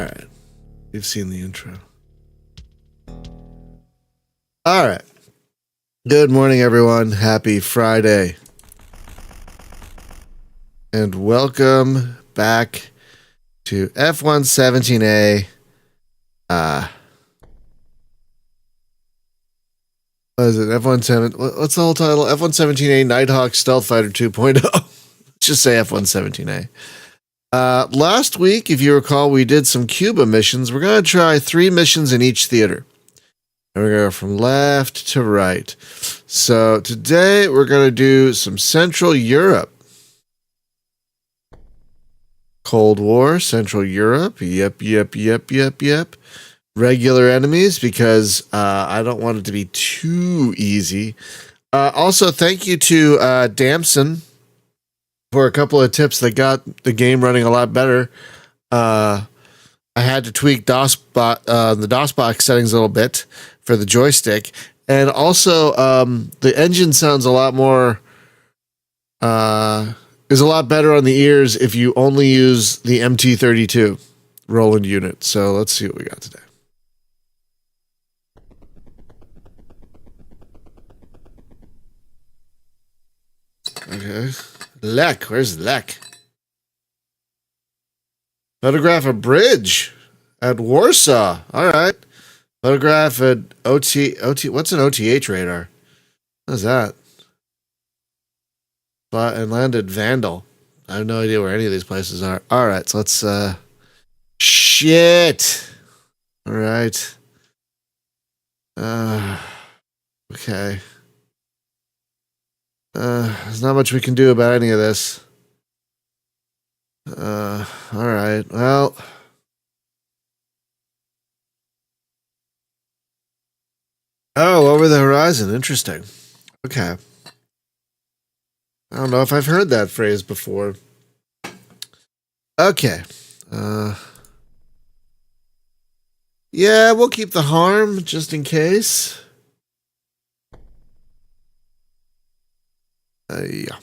right. You've seen the intro. All right. Good morning, everyone. Happy Friday. And welcome back to F-117A. What is it? F-17. What's the whole title? F-117A Nighthawk Stealth Fighter 2.0. Let's just say F-117A. Last week, if you recall, we did some Cuba missions. We're going to try 3 missions in each theater. And we're going to go from left to right. So today, we're going to do some Central Europe. Cold War, Central Europe. Yep. Regular enemies, because I don't want it to be too easy. Also, thank you to Damson for a couple of tips that got the game running a lot better. I had to tweak the DOSBox settings a little bit for the joystick. And also, the engine sounds a lot more... is a lot better on the ears if you only use the MT32 Roland unit. So let's see what we got today. Okay. Lek. Where's Lek? Photograph a bridge at Warsaw. All right. Photograph an OT. What's an OTH radar? What is that? Spot and landed Vandal. I have no idea where any of these places are. All right. So let's, shit. All right. Okay. There's not much we can do about any of this. All right. Well. Oh, over the horizon. Interesting. Okay. I don't know if I've heard that phrase before. Okay. Yeah, we'll keep the harm just in case. Yeah.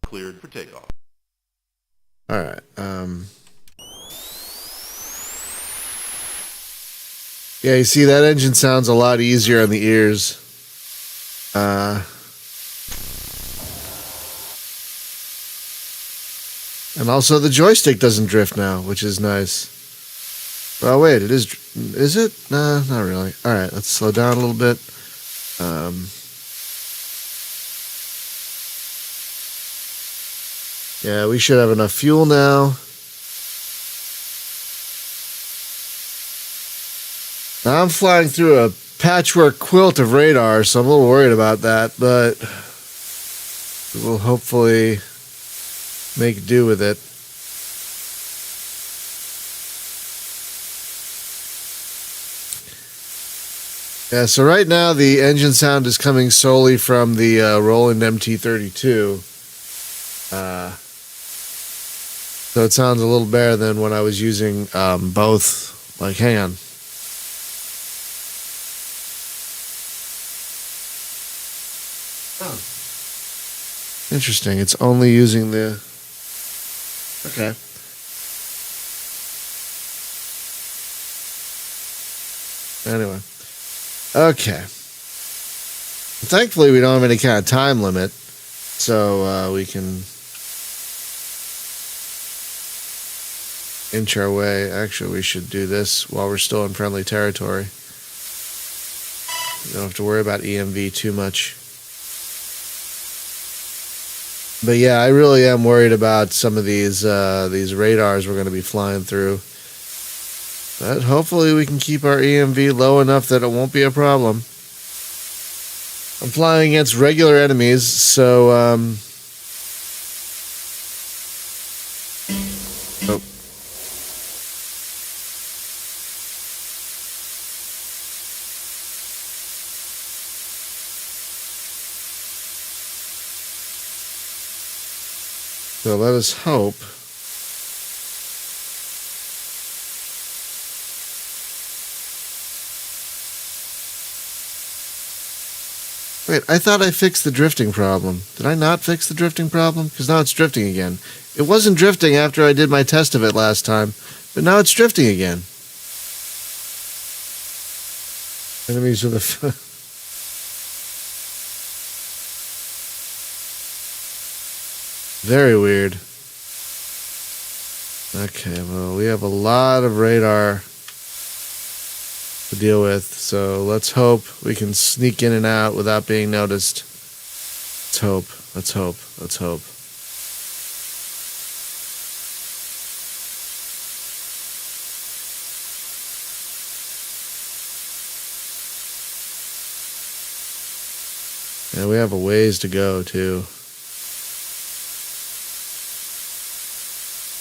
Cleared for takeoff. All right. Yeah, you see, that engine sounds a lot easier on the ears. And also the joystick doesn't drift now, which is nice. Oh, wait, it is. Is it? No, not really. All right, let's slow down a little bit. Yeah, we should have enough fuel now. Now I'm flying through a patchwork quilt of radar, so I'm a little worried about that, but we'll hopefully make do with it. Yeah, so right now the engine sound is coming solely from the Roland MT32. So it sounds a little better than when I was using both. Like, hang on. Oh. Interesting. It's only using the... Okay. Anyway. Okay. Thankfully, we don't have any kind of time limit, so we can inch our way. Actually, we should do this while we're still in friendly territory. We don't have to worry about EMV too much. But yeah, I really am worried about some of these radars we're going to be flying through. But hopefully we can keep our EMV low enough that it won't be a problem. I'm flying against regular enemies, so oh. So let us hope Wait, I thought I fixed the drifting problem. Did I not fix the drifting problem? Because now it's drifting again. It wasn't drifting after I did my test of it last time, but now it's drifting again. Enemies with a... Very weird. Okay, well, we have a lot of radar to deal with, so let's hope we can sneak in and out without being noticed. Let's hope. Let's hope. Let's hope. And we have a ways to go, too.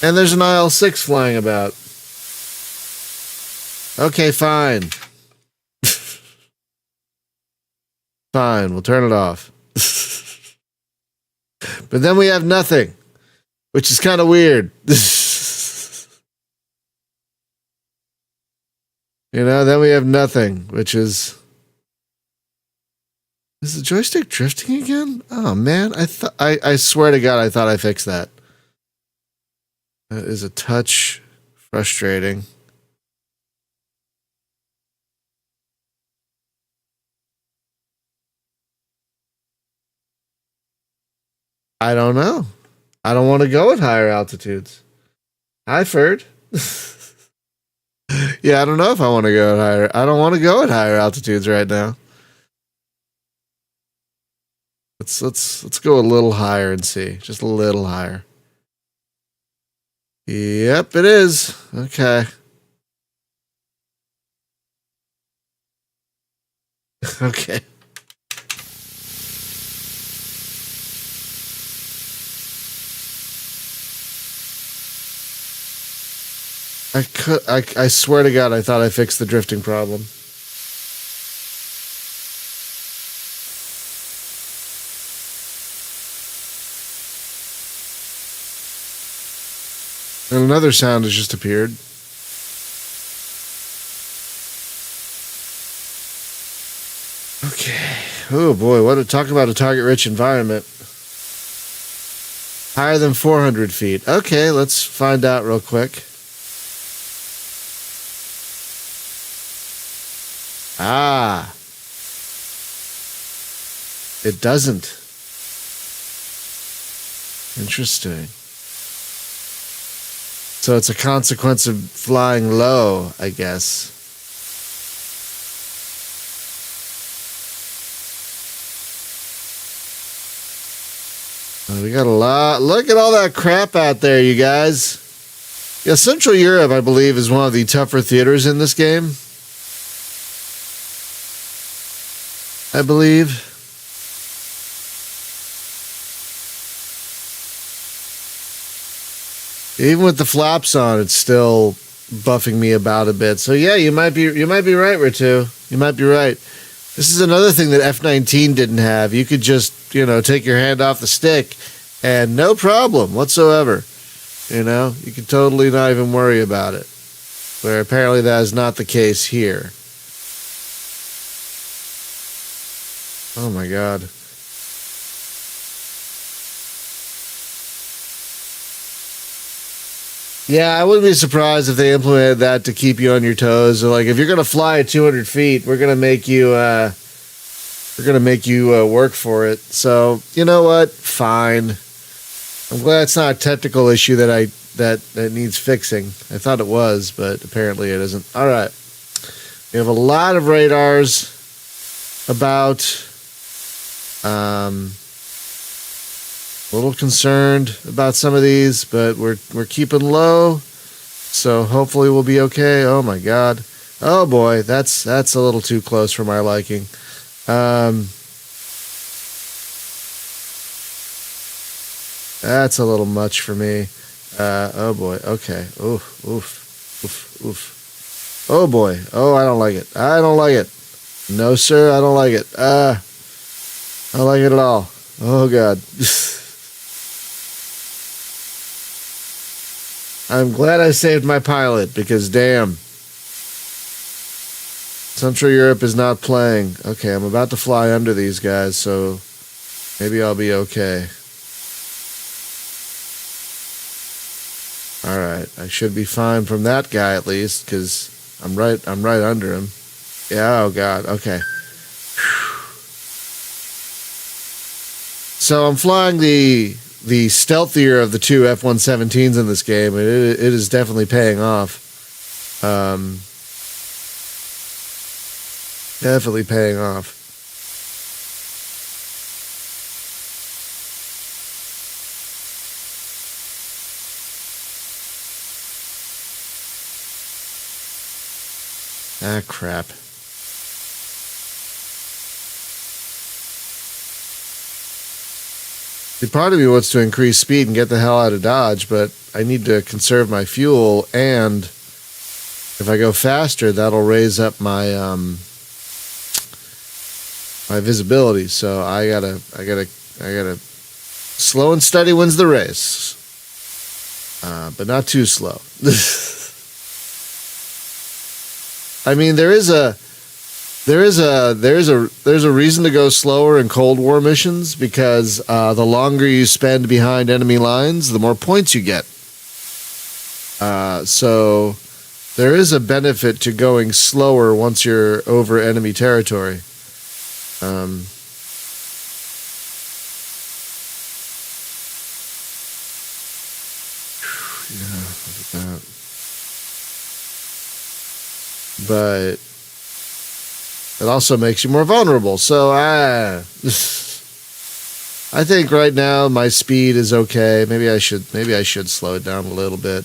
And there's an IL-6 flying about. Okay, fine. Fine, we'll turn it off. But then we have nothing, which is kind of weird. You know, then we have nothing, which is... Is the joystick drifting again? Oh, man, I swear to God, I thought I fixed that. That is a touch frustrating. I don't know. I don't want to go at higher altitudes. Hi, Ferd. Yeah, I don't know if I want to go at higher. I don't want to go at higher altitudes right now. Let's go a little higher and see. Just a little higher. Yep, it is. Okay. Okay. I swear to God, I thought I fixed the drifting problem. And another sound has just appeared. Okay. Oh boy, talk about a target-rich environment. Higher than 400 feet. Okay, let's find out real quick. Ah. It doesn't. Interesting. So it's a consequence of flying low, I guess. We got a lot. Look at all that crap out there, you guys. Yeah, Central Europe, I believe, is one of the tougher theaters in this game. I believe. Even with the flaps on, it's still buffing me about a bit. So yeah, you might be right, Ritu. You might be right. This is another thing that F-19 didn't have. You could just, take your hand off the stick and no problem whatsoever. You could totally not even worry about it. Where apparently that is not the case here. Oh my God. Yeah, I wouldn't be surprised if they implemented that to keep you on your toes. Or like, if you're gonna fly at 200 feet, we're gonna make you work for it. So you know what? Fine. I'm glad it's not a technical issue that needs fixing. I thought it was, but apparently it isn't. All right. We have a lot of radars about. A little concerned about some of these, but we're keeping low, so hopefully we'll be okay. Oh my God! Oh boy, that's a little too close for my liking. That's a little much for me. Oh boy. Okay. Oof. Oof. Oof. Oof. Oh boy. Oh, I don't like it. I don't like it. No, sir. I don't like it. I don't like it at all. Oh God. I'm glad I saved my pilot because damn. Central Europe is not playing. Okay, I'm about to fly under these guys, so maybe I'll be okay. All right, I should be fine from that guy at least, because I'm right under him. Yeah, oh god, okay. So I'm flying the stealthier of the two F-117s in this game, and it is definitely paying off. Definitely paying off. Ah, crap. The part of me wants to increase speed and get the hell out of Dodge, but I need to conserve my fuel, and if I go faster, that'll raise up my my visibility. So I gotta slow and steady wins the race, but not too slow. I mean, there's a reason to go slower in Cold War missions, because the longer you spend behind enemy lines, the more points you get. So there is a benefit to going slower once you're over enemy territory. Yeah, look at that. But it also makes you more vulnerable. So I think right now my speed is okay. Maybe I should slow it down a little bit.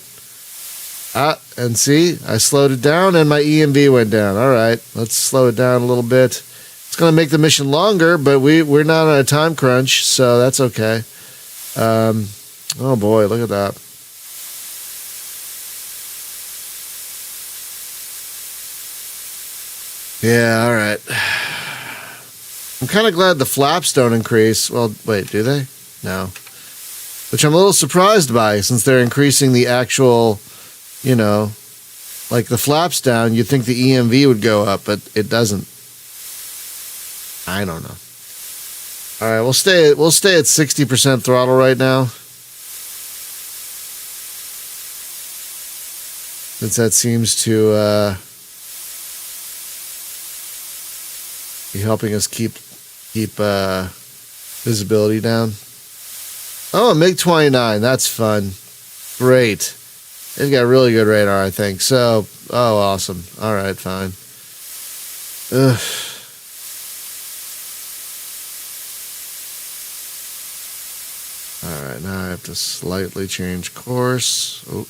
And see, I slowed it down and my EMV went down. All right, let's slow it down a little bit. It's going to make the mission longer, but we're not on a time crunch, so that's okay. Oh boy, look at that. Yeah, all right. I'm kind of glad the flaps don't increase. Well, wait, do they? No. Which I'm a little surprised by, since they're increasing the actual, like the flaps down, you'd think the EMV would go up, but it doesn't. I don't know. All right, we'll stay at 60% throttle right now, since that seems to be helping us keep visibility down. Oh, a MiG-29, that's fun. Great. They've got really good radar, I think. So, oh, awesome. All right, fine. Ugh. All right, now I have to slightly change course. Oh.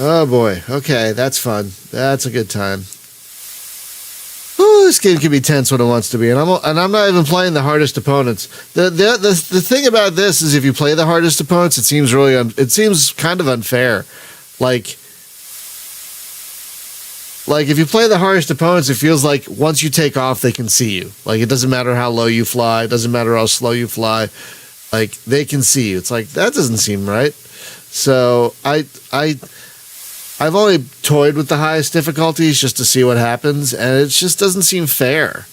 Oh boy. Okay, that's fun. That's a good time. Ooh, this game can be tense when it wants to be, and I'm not even playing the hardest opponents. The thing about this is, if you play the hardest opponents, it seems kind of unfair. Like if you play the hardest opponents, it feels like once you take off, they can see you. Like, it doesn't matter how low you fly, it doesn't matter how slow you fly. Like, they can see you. It's like, that doesn't seem right. So I've only toyed with the highest difficulties just to see what happens, and it just doesn't seem fair.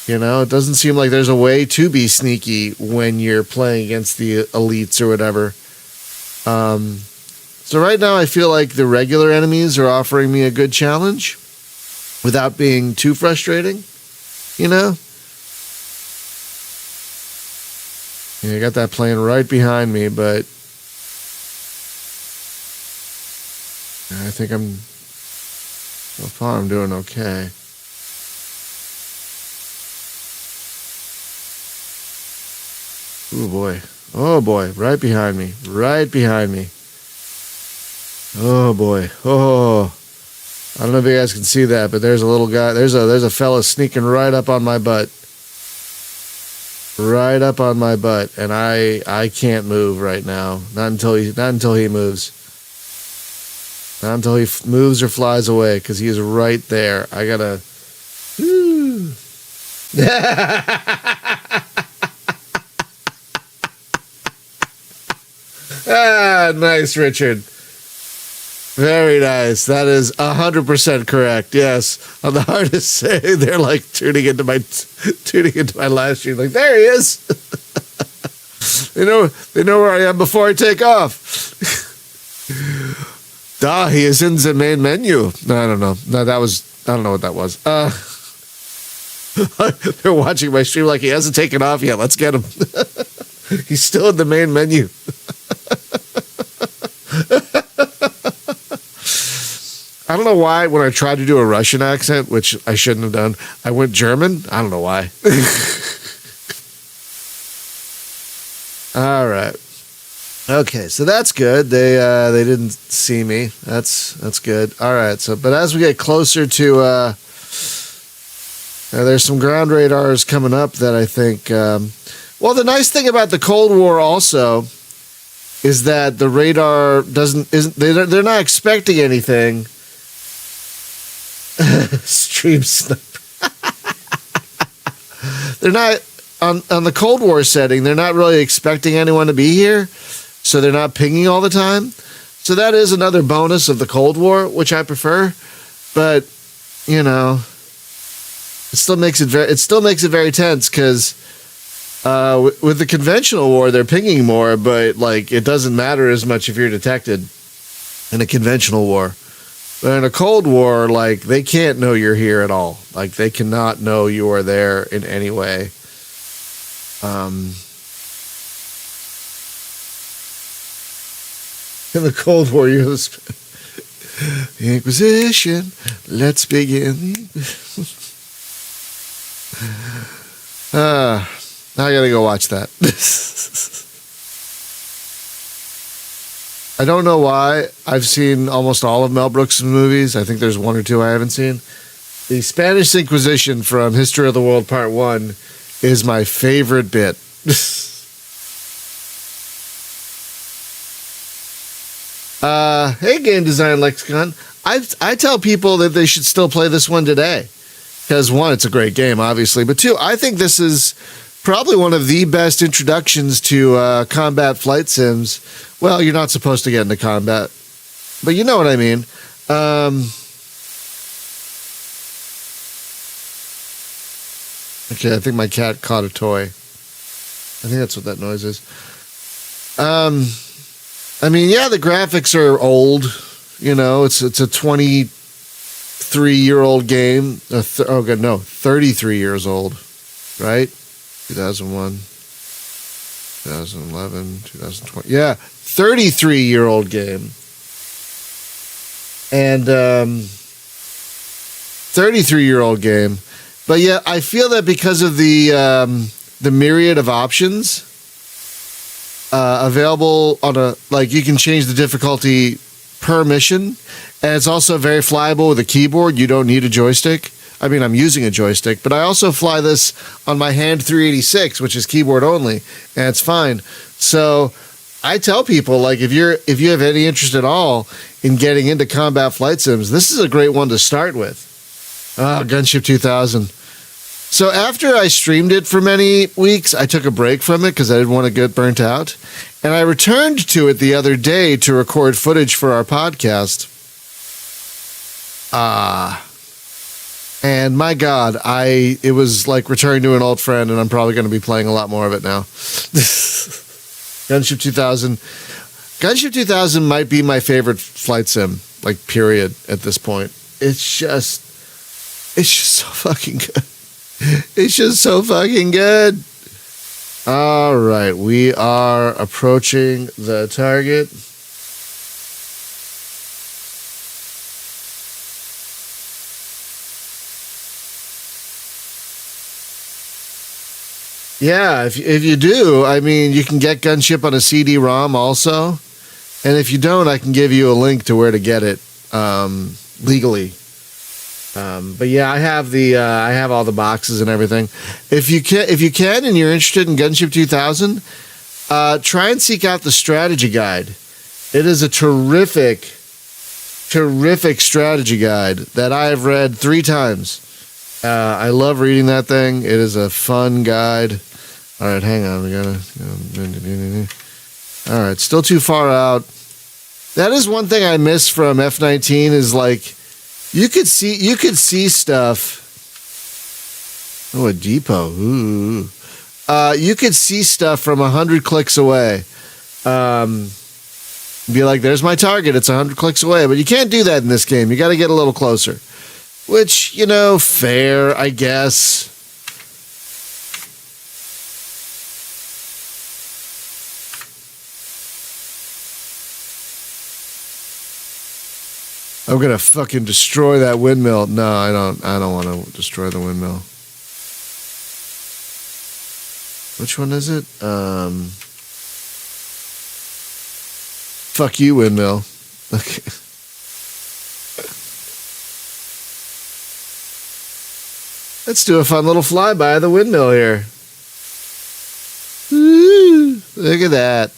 It doesn't seem like there's a way to be sneaky when you're playing against the elites or whatever. So right now I feel like the regular enemies are offering me a good challenge without being too frustrating, Yeah, I got that plane right behind me, but I think so far I'm doing okay. Oh boy, right behind me. Oh boy, I don't know if you guys can see that, but there's a little guy, there's a fella sneaking right up on my butt. And I can't move right now. Not until he moves. Not until he moves or flies away, because he is right there. I gotta. Nice, Richard. Very nice. That is 100% correct. Yes, on the hardest say, they're like tuning into my live stream. Like, there he is. They know where I am before I take off. He is in the main menu. No, I don't know. No, I don't know what that was. They're watching my stream like he hasn't taken off yet. Let's get him. He's still in the main menu. I don't know why when I tried to do a Russian accent, which I shouldn't have done, I went German. I don't know why. All right. Okay, so that's good. They didn't see me. That's good. All right. So, but as we get closer to, there's some ground radars coming up that I think. Well, the nice thing about the Cold War also is that the radar they're not expecting anything. Stream sniper. They're not on the Cold War setting. They're not really expecting anyone to be here, so they're not pinging all the time. So that is another bonus of the Cold War, which I prefer. But it still makes it very tense because with the conventional war, they're pinging more, but like it doesn't matter as much if you're detected in a conventional war. But in a Cold War, like, they can't know you're here at all. Like, they cannot know you are there in any way. In the Cold War, you're the Inquisition. Let's begin. I gotta go watch that. I don't know why. I've seen almost all of Mel Brooks' movies. I think there's one or two I haven't seen. The Spanish Inquisition from History of the World Part 1 is my favorite bit. Hey, Game Design Lexicon. I tell people that they should still play this one today. Because, one, it's a great game, obviously. But, two, I think this is probably one of the best introductions to combat flight sims. Well, you're not supposed to get into combat, but you know what I mean. Okay, I think my cat caught a toy. I think that's what that noise is. I mean, yeah, the graphics are old. It's a 23-year-old game. 33 years old, right? 2001, 2011, 2020. Yeah, 33-year-old game. And 33-year-old game. But yeah, I feel that because of the myriad of options available you can change the difficulty per mission, and it's also very flyable with a keyboard. You don't need a joystick. I mean, I'm using a joystick, but I also fly this on my Hand 386, which is keyboard only, and it's fine. So I tell people, like, if you have any interest at all in getting into combat flight sims, this is a great one to start with. Gunship 2000. So after I streamed it for many weeks, I took a break from it because I didn't want to get burnt out. And I returned to it the other day to record footage for our podcast. And my God, it was like returning to an old friend, and I'm probably going to be playing a lot more of it now. Gunship 2000. Gunship 2000 might be my favorite flight sim, like, period, at this point. It's just so fucking good. It's just so fucking good. All right, we are approaching the target. Yeah, if you do, I mean, you can get Gunship on a CD-ROM also. And if you don't, I can give you a link to where to get it legally. But yeah, I have all the boxes and everything. If you can and you're interested in Gunship 2000, try and seek out the strategy guide. It is a terrific strategy guide that I have read 3 times. I love reading that thing. It is a fun guide. All right, hang on. We gotta. All right, still too far out. That is one thing I miss from F-19 is like you could see stuff. Oh, a depot. Ooh. You could see stuff from 100 clicks away. Be like, there's my target. It's 100 clicks away. But you can't do that in this game. You got to get a little closer. Which, fair, I guess. I'm going to fucking destroy that windmill. No, I don't want to destroy the windmill. Which one is it? Fuck you, windmill. Okay. Let's do a fun little flyby of the windmill here. Woo, look at that.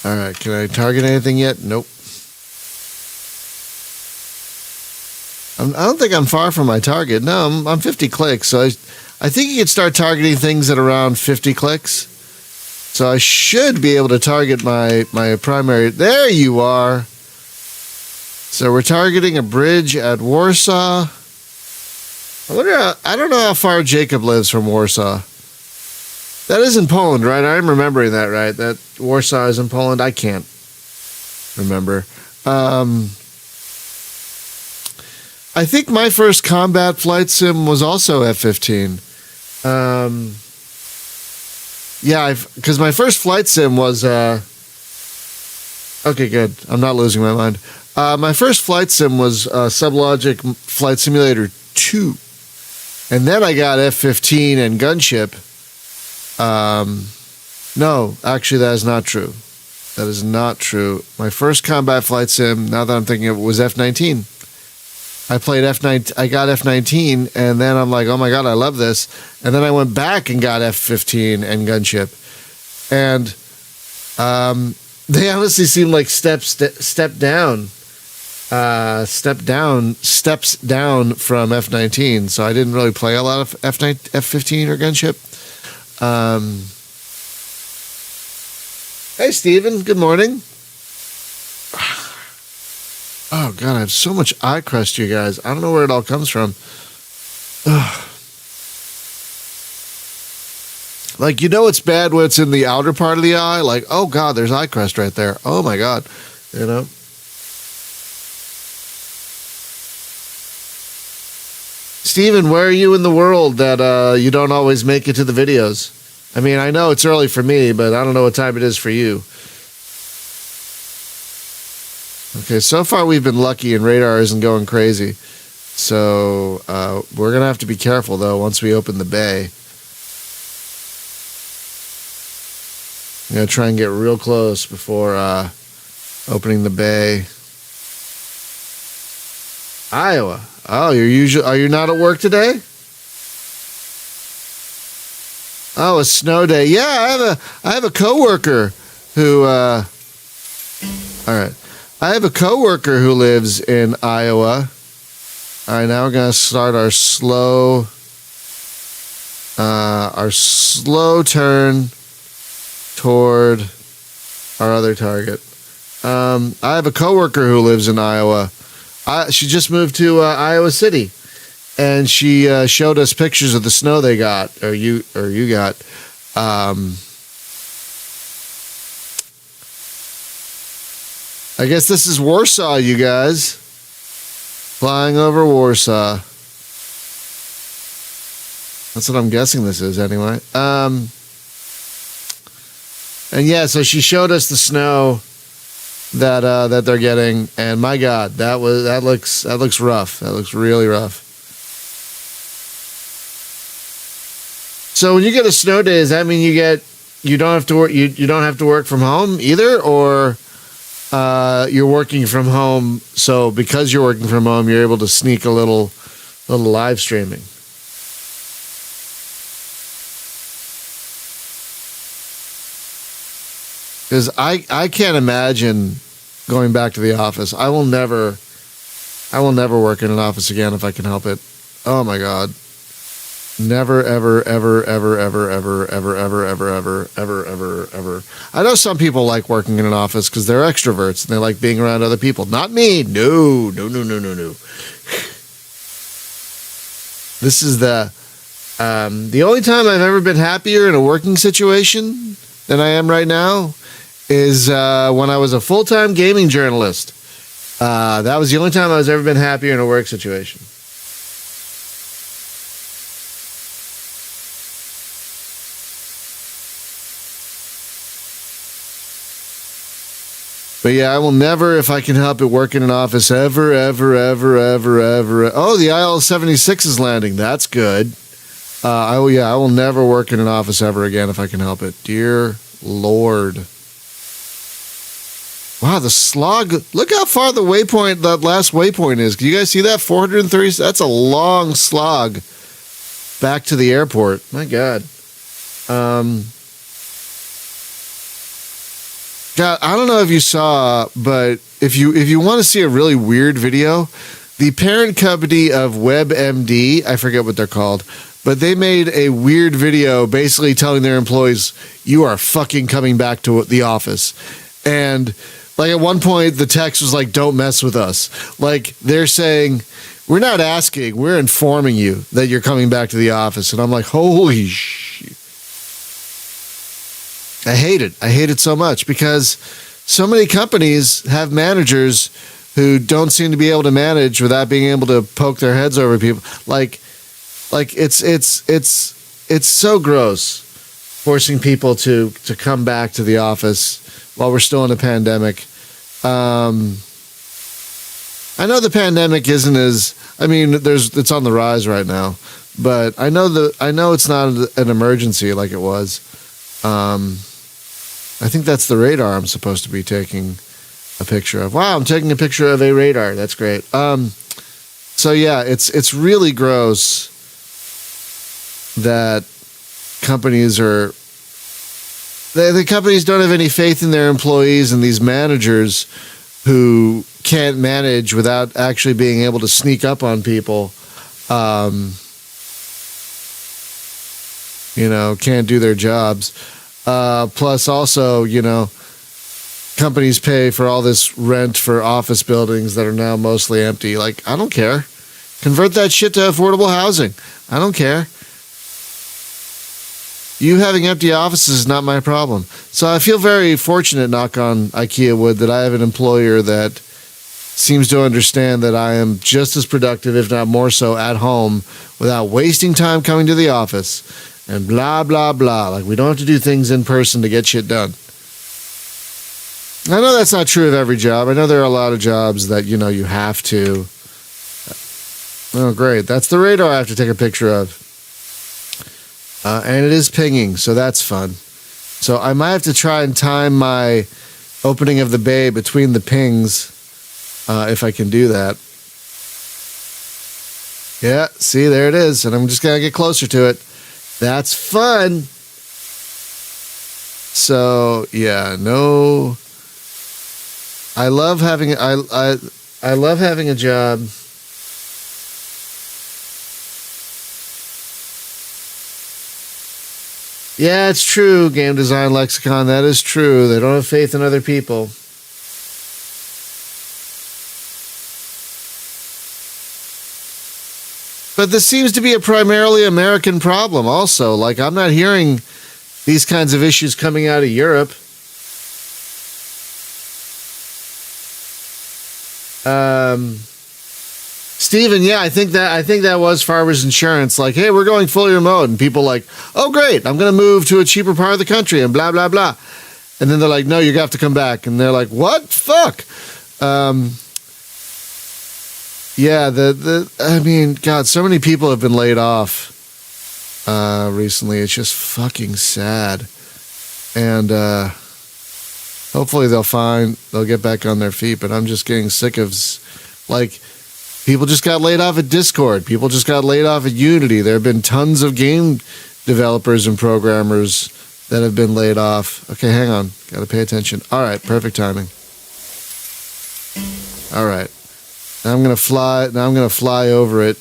All right, can I target anything yet? Nope. I don't think I'm far from my target. No, I'm 50 clicks, so I think you can start targeting things at around 50 clicks. So I should be able to target my primary. There you are. So we're targeting a bridge at Warsaw. I don't know how far Jacob lives from Warsaw. That is in Poland, right? I'm remembering that, right? That Warsaw is in Poland. I can't remember. I think my first combat flight sim was also F-15. Yeah, because my first flight sim was... okay, good. I'm not losing my mind. My first flight sim was Sublogic Flight Simulator 2. And then I got F-15 and Gunship. No, actually, that is not true. That is not true. My first combat flight sim, now that I'm thinking of it, was F-19. I played F-19. I got F-19, and then I'm like, oh my god, I love this. And then I went back and got F-15 and Gunship, and they honestly seem like steps down from F-19. So I didn't really play a lot of F-15 or Gunship. Hey, Steven. Good morning. Oh, God, I have so much eye crust, you guys. I don't know where it all comes from. Ugh. Like, it's bad when it's in the outer part of the eye. Like, oh, God, there's eye crust right there. Oh, my God. Steven, where are you in the world that you don't always make it to the videos? I mean, I know it's early for me, but I don't know what time it is for you. Okay, so far we've been lucky and radar isn't going crazy. So we're going to have to be careful, though, once we open the bay. I'm going to try and get real close before opening the bay. Iowa. Oh, are you not at work today? Oh, a snow day. Yeah, I have a coworker who all right. I have a coworker who lives in Iowa. All right, now we're going to start our slow turn toward our other target. I have a coworker who lives in Iowa. She just moved to Iowa City, and she showed us pictures of the snow they got, or you got. I guess this is Warsaw, you guys. Flying over Warsaw. That's what I'm guessing this is, anyway. And yeah, so she showed us the snow that they're getting, and my God, that looks rough. That looks really rough. So when you get a snow day, does that mean you don't have to work? You don't have to work from home either, or you're working from home? So because you're working from home, you're able to sneak a little live streaming. Because I can't imagine going back to the office. I will never work in an office again if I can help it. Oh my God. Never, ever, ever, ever, ever, ever, ever, ever, ever, ever, ever, ever, ever. I know some people like working in an office because they're extroverts and they like being around other people. Not me. No. This is the only time I've ever been happier in a working situation than I am right now is when I was a full-time gaming journalist. That was the only time I was ever been happier in a work situation. But yeah, I will never, if I can help it, work in an office ever, ever, ever, ever, ever. Oh, the IL-76 is landing. That's good. I will never work in an office ever again if I can help it. Dear Lord. Wow, the slog. Look how far the waypoint, that last waypoint is. Can you guys see that? 430. That's a long slog back to the airport. My God. God, I don't know if you saw, but if you want to see a really weird video, the parent company of WebMD, I forget what they're called, but they made a weird video basically telling their employees, you are fucking coming back to the office. And like at one point, the text was like, don't mess with us. Like they're saying, we're not asking, we're informing you that you're coming back to the office. And I'm like, holy shit. I hate it. I hate it so much because so many companies have managers who don't seem to be able to manage without being able to poke their heads over people. Like it's so gross forcing people to come back to the office while we're still in a pandemic. I know the pandemic isn't as, I mean, it's on the rise right now, but I know it's not an emergency like it was. I think that's the radar I'm supposed to be taking a picture of. Wow, I'm taking a picture of a radar. That's great. So yeah, it's really gross that companies are the companies don't have any faith in their employees and these managers who can't manage without actually being able to sneak up on people. Can't do their jobs. Plus also, companies pay for all this rent for office buildings that are now mostly empty. Like, I don't care. Convert that shit to affordable housing. I don't care. You having empty offices is not my problem. So I feel very fortunate, knock on IKEA wood, that I have an employer that seems to understand that I am just as productive, if not more so, at home without wasting time coming to the office. And blah, blah, blah. Like, we don't have to do things in person to get shit done. I know that's not true of every job. I know there are a lot of jobs that, you have to. Oh, great. That's the radar I have to take a picture of. And it is pinging, so that's fun. So I might have to try and time my opening of the bay between the pings, if I can do that. Yeah, see, there it is. And I'm just going to get closer to it. That's fun. So yeah, no. I love having I love having a job. Yeah, it's true. Game Design Lexicon. That is true. They don't have faith in other people. But this seems to be a primarily American problem also. Like, I'm not hearing these kinds of issues coming out of Europe. Steven, yeah, I think that was Farmers Insurance. Like, hey, we're going fully remote. And people like, oh, great, I'm going to move to a cheaper part of the country and blah, blah, blah. And then they're like, no, you're going to have to come back. And they're like, what? Fuck. Yeah, I mean, God, so many people have been laid off recently. It's just fucking sad. And hopefully they'll get back on their feet. But I'm just getting sick of, like, people just got laid off at Discord. People just got laid off at Unity. There have been tons of game developers and programmers that have been laid off. Okay, hang on. Got to pay attention. All right, perfect timing. All right. Now I'm going to fly. Now I'm going to fly over it.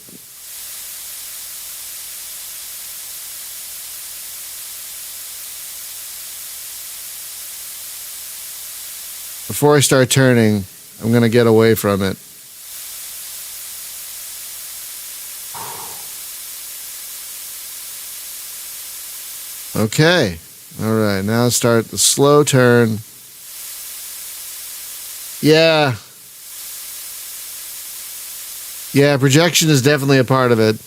Before I start turning, I'm going to get away from it. Okay. All right. Now start the slow turn. Yeah. Yeah, projection is definitely a part of it.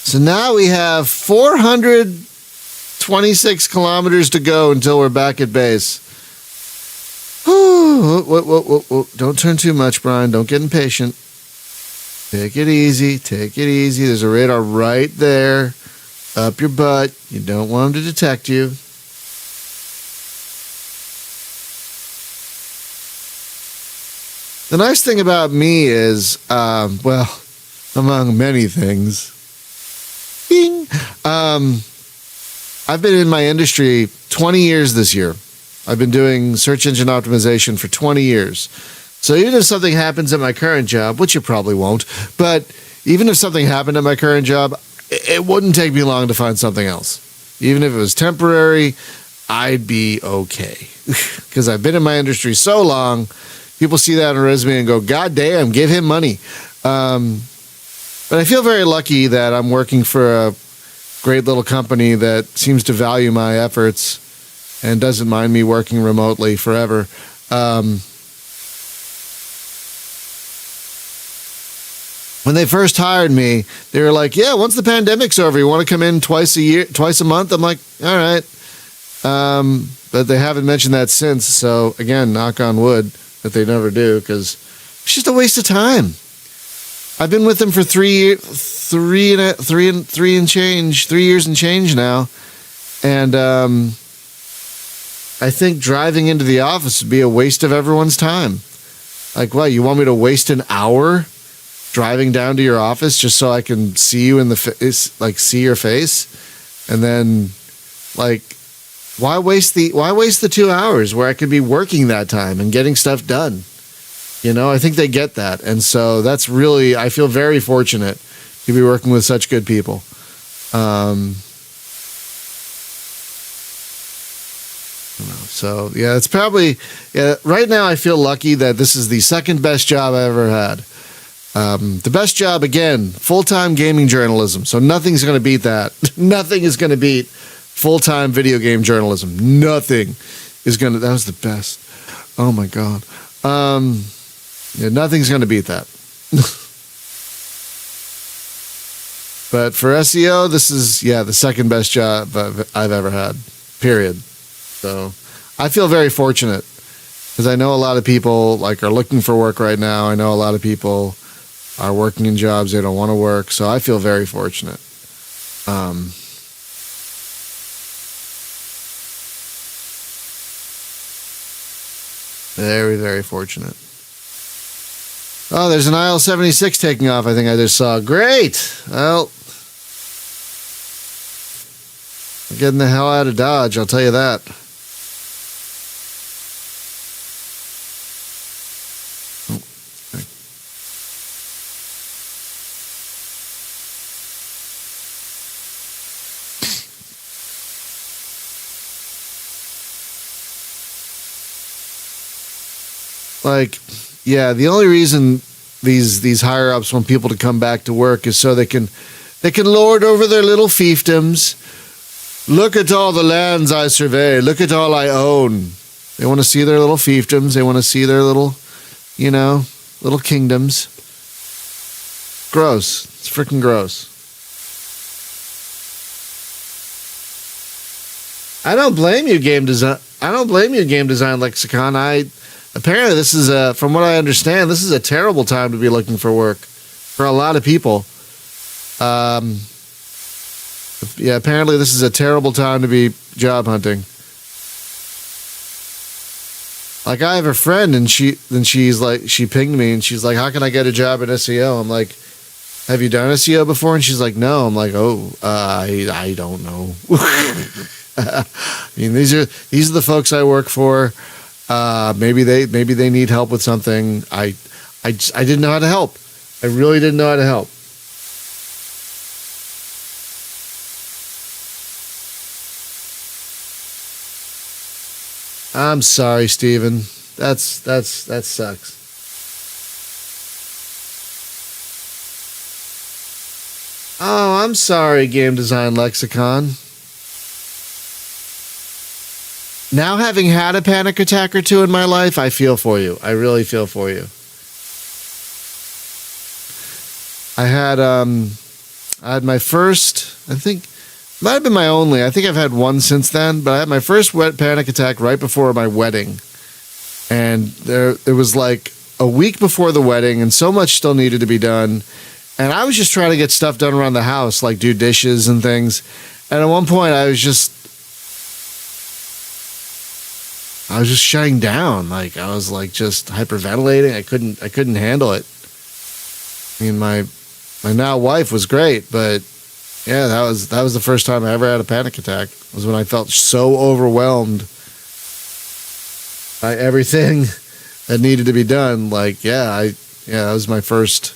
So now we have 426 kilometers to go until we're back at base. Whoa. Don't turn too much, Brian. Don't get impatient. Take it easy. Take it easy. There's a radar right there. Up your butt. You don't want them to detect you. The nice thing about me is, well, among many things, bing, I've been in my industry 20 years this year. I've been doing search engine optimization for 20 years. So even if something happens at my current job, which it probably won't, but even if something happened at my current job, it wouldn't take me long to find something else. Even if it was temporary, I'd be okay. Because I've been in my industry so long, people see that on a resume and go, God damn, give him money. But I feel very lucky that I'm working for a great little company that seems to value my efforts and doesn't mind me working remotely forever. When they first hired me, they were like, yeah, once the pandemic's over, you want to come in twice a month? I'm like, all right. But they haven't mentioned that since. So again, knock on wood that they never do, because it's just a waste of time. I've been with them for 3 years and change now. And I think driving into the office would be a waste of everyone's time. Like, what, you want me to waste an hour driving down to your office just so I can see you in the face, like see your face? And then, like, why waste the 2 hours where I could be working that time and getting stuff done? You know, I think they get that. And so that's really, I feel very fortunate to be working with such good people. So, yeah, it's probably, right now I feel lucky that this is the second best job I ever had. The best job, again, full-time gaming journalism. So nothing's going to beat that. Nothing is going to beat full-time video game journalism. Nothing is going to, that was the best. Oh my God. Yeah, nothing's going to beat that. But for SEO, this is, the second best job I've ever had, period. So I feel very fortunate because I know a lot of people are looking for work right now. I know a lot of people are working in jobs they don't want to work. So I feel very fortunate. Very, very fortunate. Oh, there's an IL-76 taking off, I think I just saw. Great! Well, I'm getting the hell out of Dodge, I'll tell you that. The only reason these higher ups want people to come back to work is so they can lord over their little fiefdoms. Look at all the lands I survey. Look at all I own. They want to see their little fiefdoms. They want to see their little, little kingdoms. Gross. It's freaking gross. I don't blame you, game design lexicon. Apparently, this is from what I understand, this is a terrible time to be looking for work for a lot of people. Apparently this is a terrible time to be job hunting. Like, I have a friend, and she pinged me, and she's like, "How can I get a job in SEO?" I'm like, have you done SEO before? And she's like, no. I'm like, oh, I don't know. I mean, these are the folks I work for. Maybe they need help with something. I didn't know how to help. I really didn't know how to help. I'm sorry, Steven. That sucks. Oh, I'm sorry, Game Design Lexicon. Now, having had a panic attack or two in my life, I feel for you. I really feel for you. I had my first, I think, might have been my only. I think I've had one since then, but I had my first panic attack right before my wedding. And there was like a week before the wedding, and so much still needed to be done. And I was just trying to get stuff done around the house, like do dishes and things. And at one point, I was just shutting down. Like I was like just hyperventilating. I couldn't handle it. I mean, my now wife was great, but yeah, that was the first time I ever had a panic attack. Was when I felt so overwhelmed by everything that needed to be done. Like, that was my first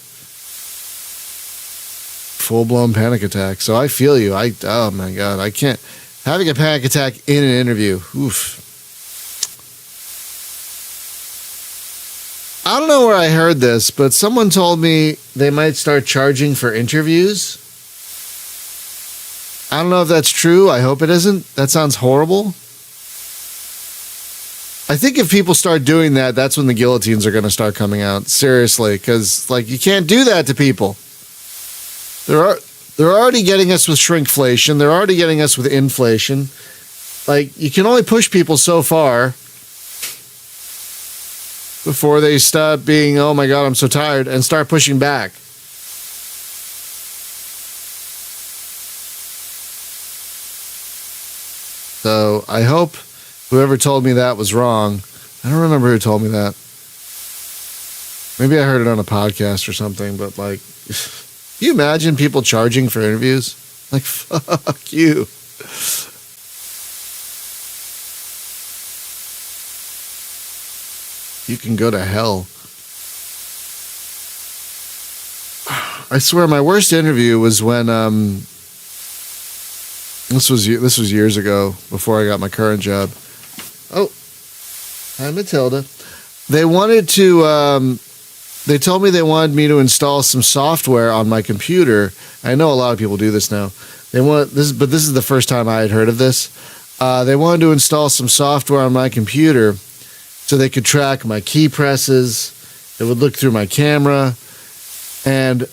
full-blown panic attack. So I feel you. Oh my God, I can't. Having a panic attack in an interview. Oof. I don't know where I heard this, but someone told me they might start charging for interviews. I don't know if that's true. I hope it isn't. That sounds horrible. I think if people start doing that, that's when the guillotines are going to start coming out. Seriously, because like you can't do that to people. They're already getting us with shrinkflation. They're already getting us with inflation. Like you can only push people so far before they stop being, oh my God, I'm so tired, and start pushing back. So I hope whoever told me that was wrong. I don't remember who told me that. Maybe I heard it on a podcast or something, but like, can you imagine people charging for interviews? Like, fuck you. You can go to hell. I swear my worst interview was when this was years ago before I got my current job. Oh, hi Matilda. They wanted to they told me they wanted me to install some software on my computer. I know a lot of people do this now. But this is the first time I had heard of this. They wanted to install some software on my computer so they could track my key presses. It would look through my camera. And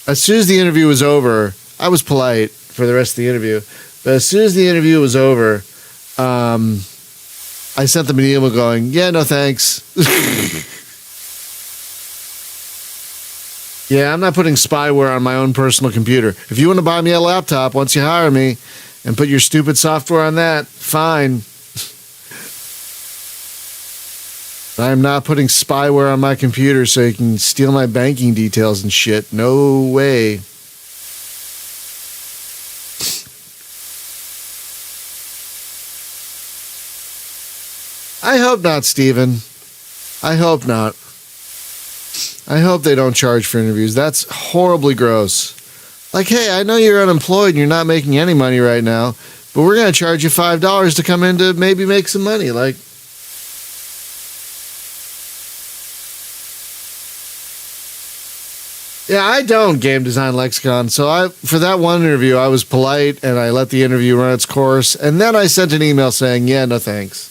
as soon as the interview was over, I was polite for the rest of the interview. But as soon as the interview was over, I sent them an email going, yeah, no thanks. Yeah, I'm not putting spyware on my own personal computer. If you want to buy me a laptop once you hire me and put your stupid software on that, fine. I am not putting spyware on my computer so you can steal my banking details and shit. No way. I hope not, Steven. I hope not. I hope they don't charge for interviews. That's horribly gross. Like, hey, I know you're unemployed and you're not making any money right now, but we're going to charge you $5 to come in to maybe make some money. Like, yeah, I don't game design lexicon. So for that one interview, I was polite and I let the interview run its course. And then I sent an email saying, yeah, no thanks.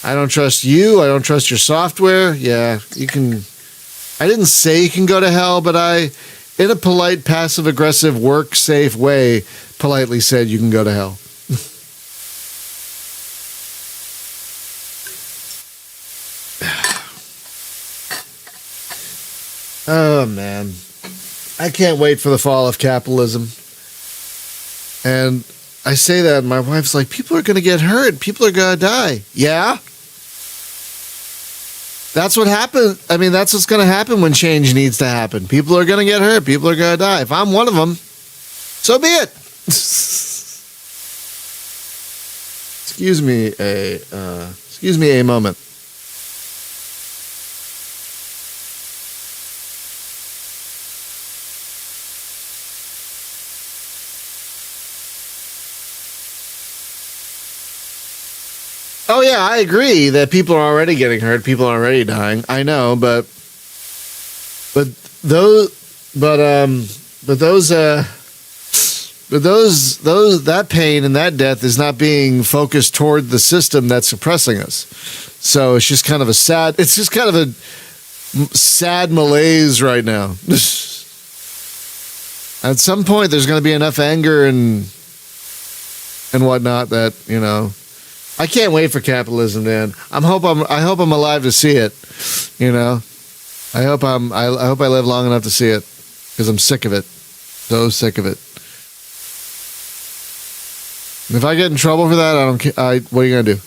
I don't trust you. I don't trust your software. Yeah, you can. I didn't say you can go to hell, but I, in a polite, passive-aggressive, work-safe way, politely said you can go to hell. Oh, man. I can't wait for the fall of capitalism. And I say that, and my wife's like, people are going to get hurt. People are going to die. Yeah? That's what happened. I mean, that's what's going to happen when change needs to happen. People are going to get hurt. People are going to die. If I'm one of them, so be it. Excuse me a moment. Oh yeah, I agree that people are already getting hurt. People are already dying. I know, but those that pain and that death is not being focused toward the system that's suppressing us. So it's just kind of a sad malaise right now. At some point, there's going to be enough anger and whatnot that, you know. I can't wait for capitalism, Dan. I hope I'm alive to see it. You know, I hope I live long enough to see it because I'm sick of it. So sick of it. And if I get in trouble for that, I don't care. What are you gonna do?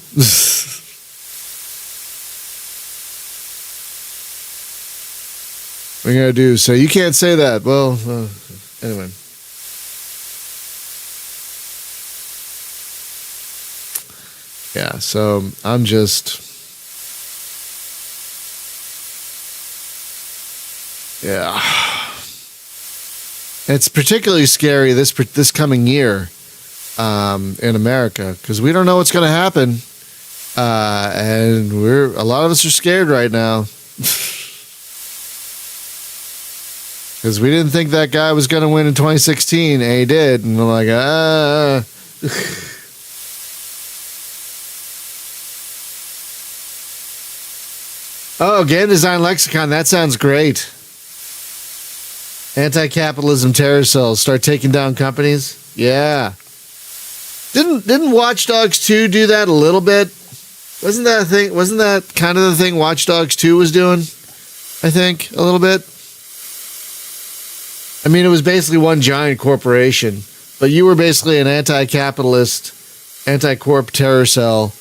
What are you gonna do? So you can't say that. Well, anyway. Yeah, so I'm just, yeah. It's particularly scary this coming year in America because we don't know what's going to happen, and a lot of us are scared right now because we didn't think that guy was going to win in 2016, and he did, and we're like, Oh, Game Design Lexicon. That sounds great. Anti-capitalism terror cells start taking down companies. Yeah. Didn't Watch Dogs 2 do that a little bit? Wasn't that a thing? Wasn't that kind of the thing Watch Dogs 2 was doing? I think a little bit. I mean, it was basically one giant corporation, but you were basically an anti-capitalist, anti-corp terror cell.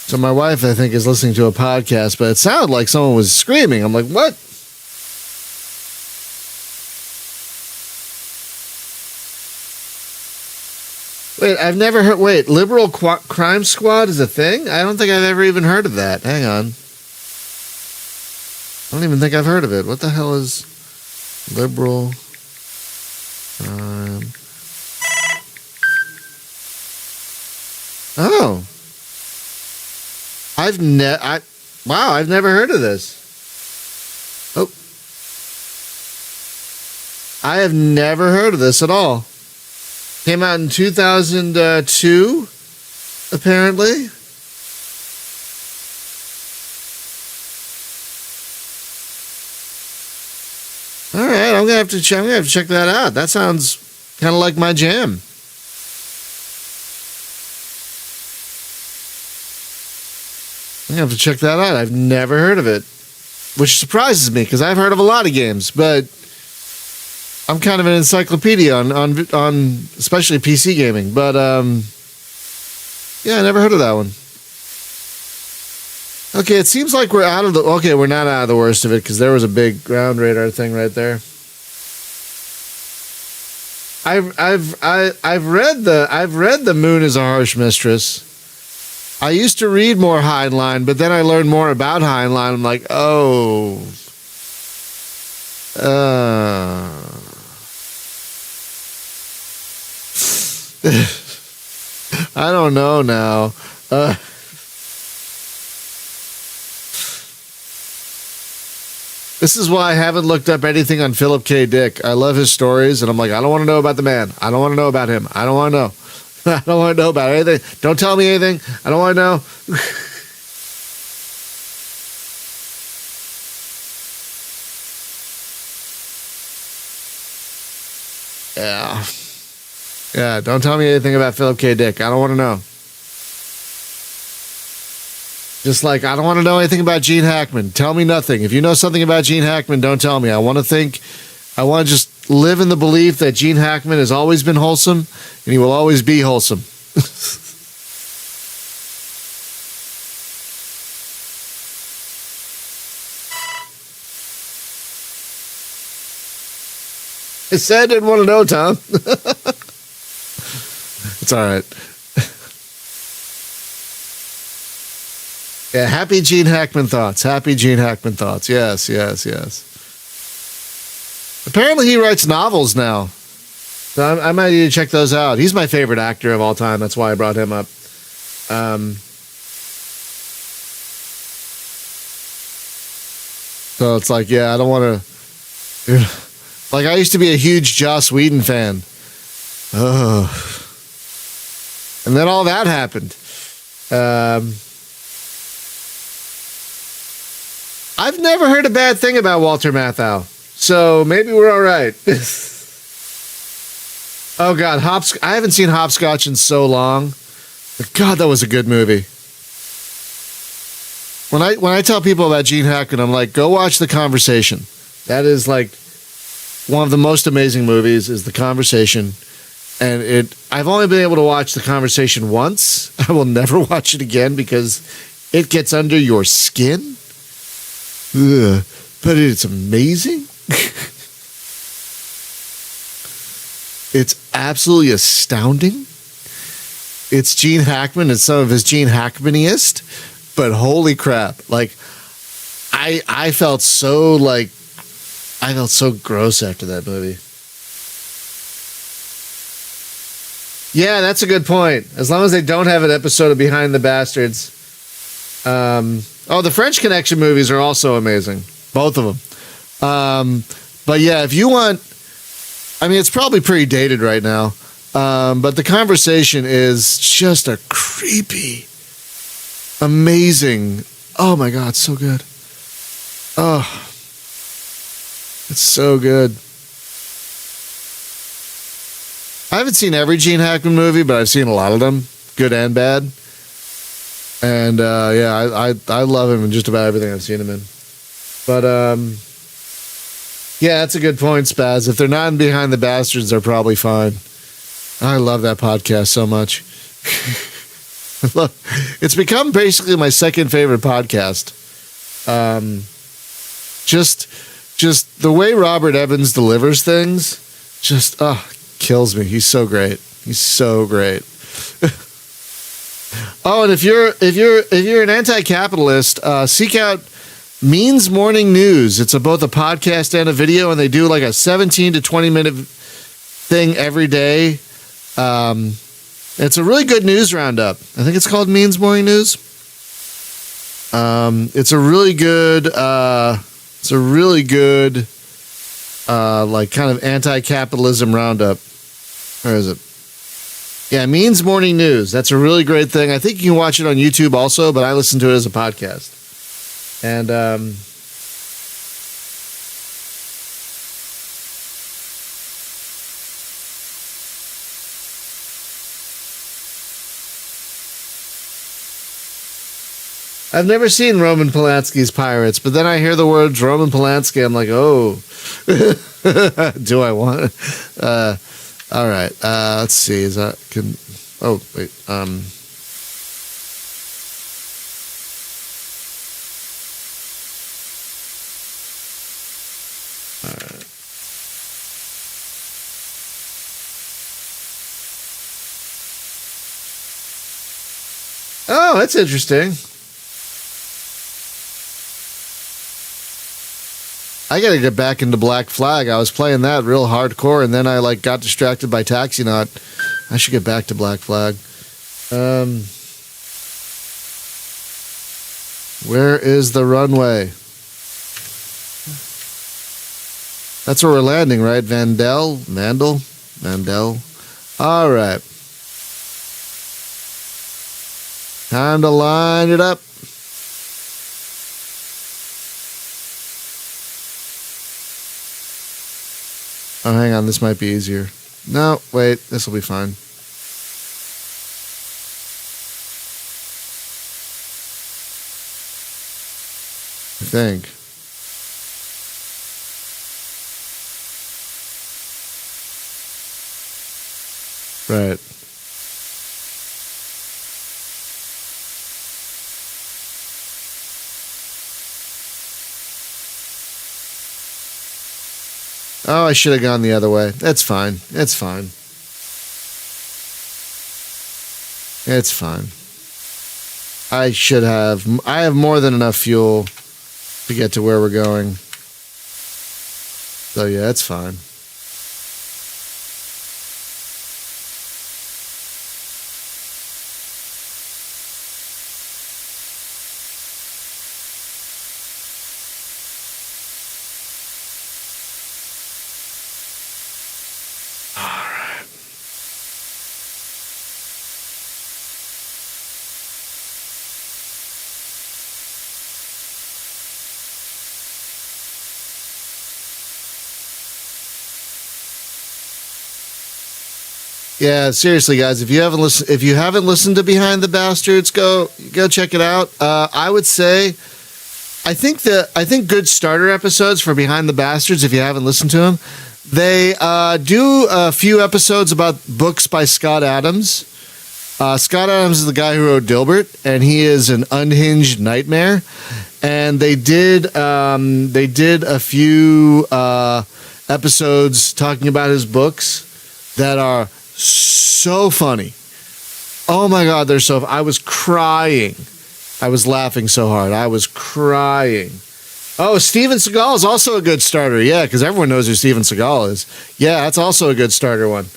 So my wife, I think, is listening to a podcast, but it sounded like someone was screaming. I'm like, what? Wait, I've never heard. Wait, Liberal Crime Squad is a thing? I don't think I've ever even heard of that. Hang on. I don't even think I've heard of it. What the hell is Liberal Crime? Oh. I've never heard of this. Oh. I have never heard of this at all. Came out in 2002, apparently. All right, I'm gonna have to check that out. That sounds kind of like my jam. I have to check that out. I've never heard of it, which surprises me because I've heard of a lot of games, but I'm kind of an encyclopedia on especially PC gaming. But yeah, I never heard of that one. Okay, it seems like we're out of the. Okay, we're not out of the worst of it because there was a big ground radar thing right there. I've read the Moon is a Harsh Mistress. I used to read more Heinlein, but then I learned more about Heinlein. I'm like, oh. I don't know now. This is why I haven't looked up anything on Philip K. Dick. I love his stories, and I'm like, I don't want to know about the man. I don't want to know about him. I don't want to know. I don't want to know about anything. Don't tell me anything. I don't want to know. Yeah. Yeah, don't tell me anything about Philip K. Dick. I don't want to know. Just like, I don't want to know anything about Gene Hackman. Tell me nothing. If you know something about Gene Hackman, don't tell me. I want to just live in the belief that Gene Hackman has always been wholesome and he will always be wholesome. I said I didn't want to know, Tom. It's all right. Yeah, happy Gene Hackman thoughts. Happy Gene Hackman thoughts. Yes, yes, yes. Apparently he writes novels now. So I might need to check those out. He's my favorite actor of all time. That's why I brought him up. So it's like, yeah, I don't want to... Like, I used to be a huge Joss Whedon fan. Oh. And then all that happened. I've never heard a bad thing about Walter Matthau. So maybe we're all right. Oh, God. I haven't seen Hopscotch in so long. But God, that was a good movie. When I tell people about Gene Hackman, I'm like, go watch The Conversation. That is like one of the most amazing movies is The Conversation. And I've only been able to watch The Conversation once. I will never watch it again because it gets under your skin. Ugh, but it's amazing. It's absolutely astounding. It's Gene Hackman and some of his Gene Hackmaniest, but holy crap. Like, I felt so gross after that movie. Yeah, that's a good point. As long as they don't have an episode of Behind the Bastards. The French Connection movies are also amazing. Both of them. But yeah, if you want... I mean, it's probably pretty dated right now. But The Conversation is just a creepy, amazing... Oh my God, so good. Oh... It's so good. I haven't seen every Gene Hackman movie, but I've seen a lot of them, good and bad. And I love him in just about everything I've seen him in. But yeah, that's a good point, Spaz. If they're not in Behind the Bastards, they're probably fine. I love that podcast so much. It's become basically my second favorite podcast. Just the way Robert Evans delivers things, just kills me. He's so great. He's so great. Oh, and if you're an anti-capitalist, seek out Means Morning News. It's both a podcast and a video, and they do like a 17 to 20 minute thing every day. It's a really good news roundup. I think it's called Means Morning News. It's a really good. Like kind of anti-capitalism roundup. Where is it? Yeah, Means Morning News. That's a really great thing. I think you can watch it on YouTube also, but I listen to it as a podcast. And I've never seen Roman Polanski's Pirates, but then I hear the words Roman Polanski. I'm like, oh, do I want it? All right. Let's see. Is that can? Oh, wait. All right. Oh, that's interesting. I gotta get back into Black Flag. I was playing that real hardcore, and then I got distracted by Taxi Knot. I should get back to Black Flag. Where is the runway? That's where we're landing, right? Vandal? All right. Time to line it up. Oh, hang on. This might be easier. No, wait. This will be fine. I think. Right. Oh, I should have gone the other way. That's fine. It's fine. It's fine. I have more than enough fuel to get to where we're going. So yeah, it's fine. Yeah, seriously, guys, if you haven't listened to Behind the Bastards, go check it out. I would say, I think good starter episodes for Behind the Bastards. If you haven't listened to them, they do a few episodes about books by Scott Adams. Scott Adams is the guy who wrote Dilbert, and he is an unhinged nightmare. And they did a few episodes talking about his books that are so funny. Oh my God, they're so. I was crying. I was laughing so hard. I was crying. Oh, Steven Seagal is also a good starter. Yeah, because everyone knows who Steven Seagal is. Yeah, that's also a good starter one.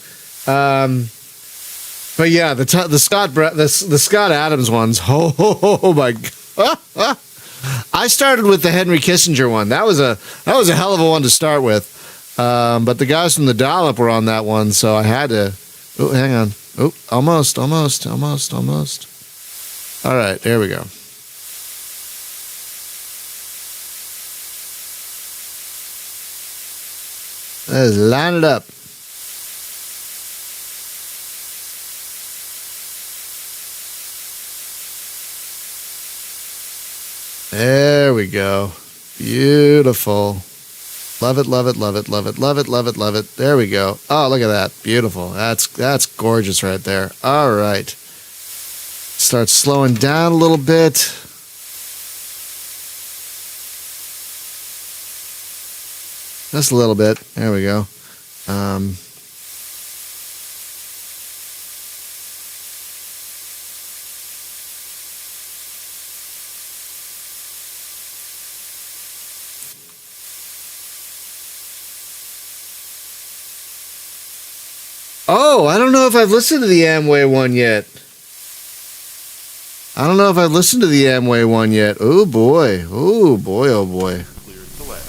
But yeah, the Scott Adams ones. Oh my God. I started with the Henry Kissinger one. That was a hell of a one to start with. But the guys from the Dollop were on that one, so I had to. Oh, hang on. Oh, almost. All right, there we go. Let's line it up. There we go. Beautiful. Love it, love it, love it, love it, love it, love it, love it. There we go. Oh, look at that. Beautiful. That's gorgeous right there. All right. Start slowing down a little bit. Just a little bit. There we go. Oh, I don't know if I've listened to the Amway one yet. Oh boy. Oh boy, oh boy. Cleared select.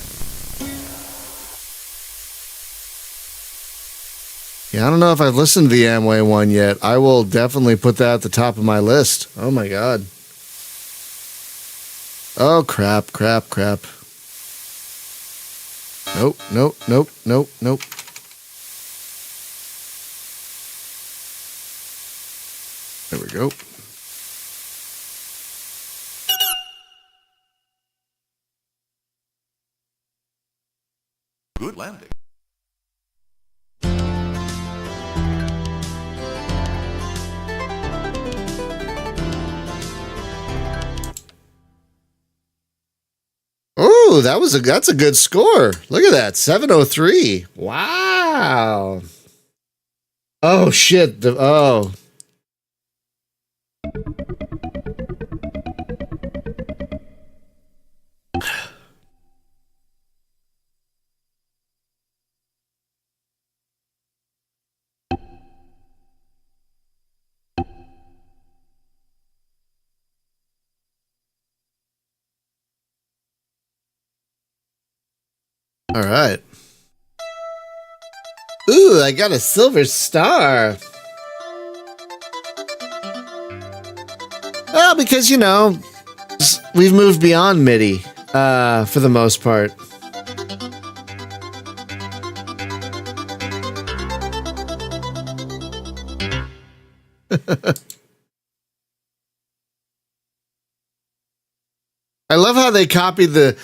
Yeah, I don't know if I've listened to the Amway one yet. I will definitely put that at the top of my list. Oh my God. Oh crap. Nope. There we go. Good landing. Oh, that's a good score. Look at that. 703. Wow. Oh shit. Oh. All right. Ooh, I got a silver star. Well, because, we've moved beyond MIDI, for the most part. I love how they copied the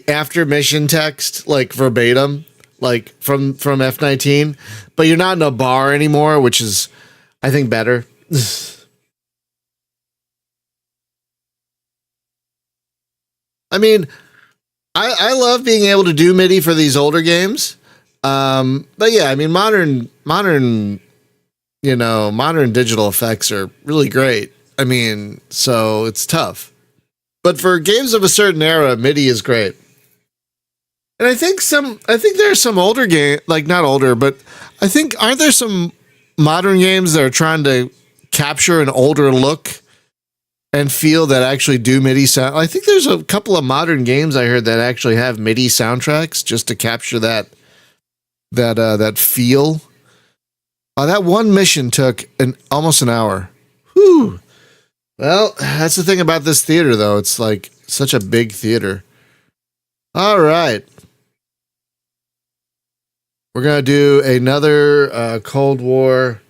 after mission text like verbatim, like from F-19, but you're not in a bar anymore, which is I think better. I mean, I love being able to do MIDI for these older games. But yeah, I mean modern digital effects are really great. I mean, so it's tough. But for games of a certain era, MIDI is great. And I think there's some older game, like not older, but I think aren't there some modern games that are trying to capture an older look and feel that actually do MIDI sound? I think there's a couple of modern games I heard that actually have MIDI soundtracks just to capture that feel. That one mission took almost an hour. Whew. Well, that's the thing about this theater, though. It's like such a big theater. All right. We're going to do another Cold War.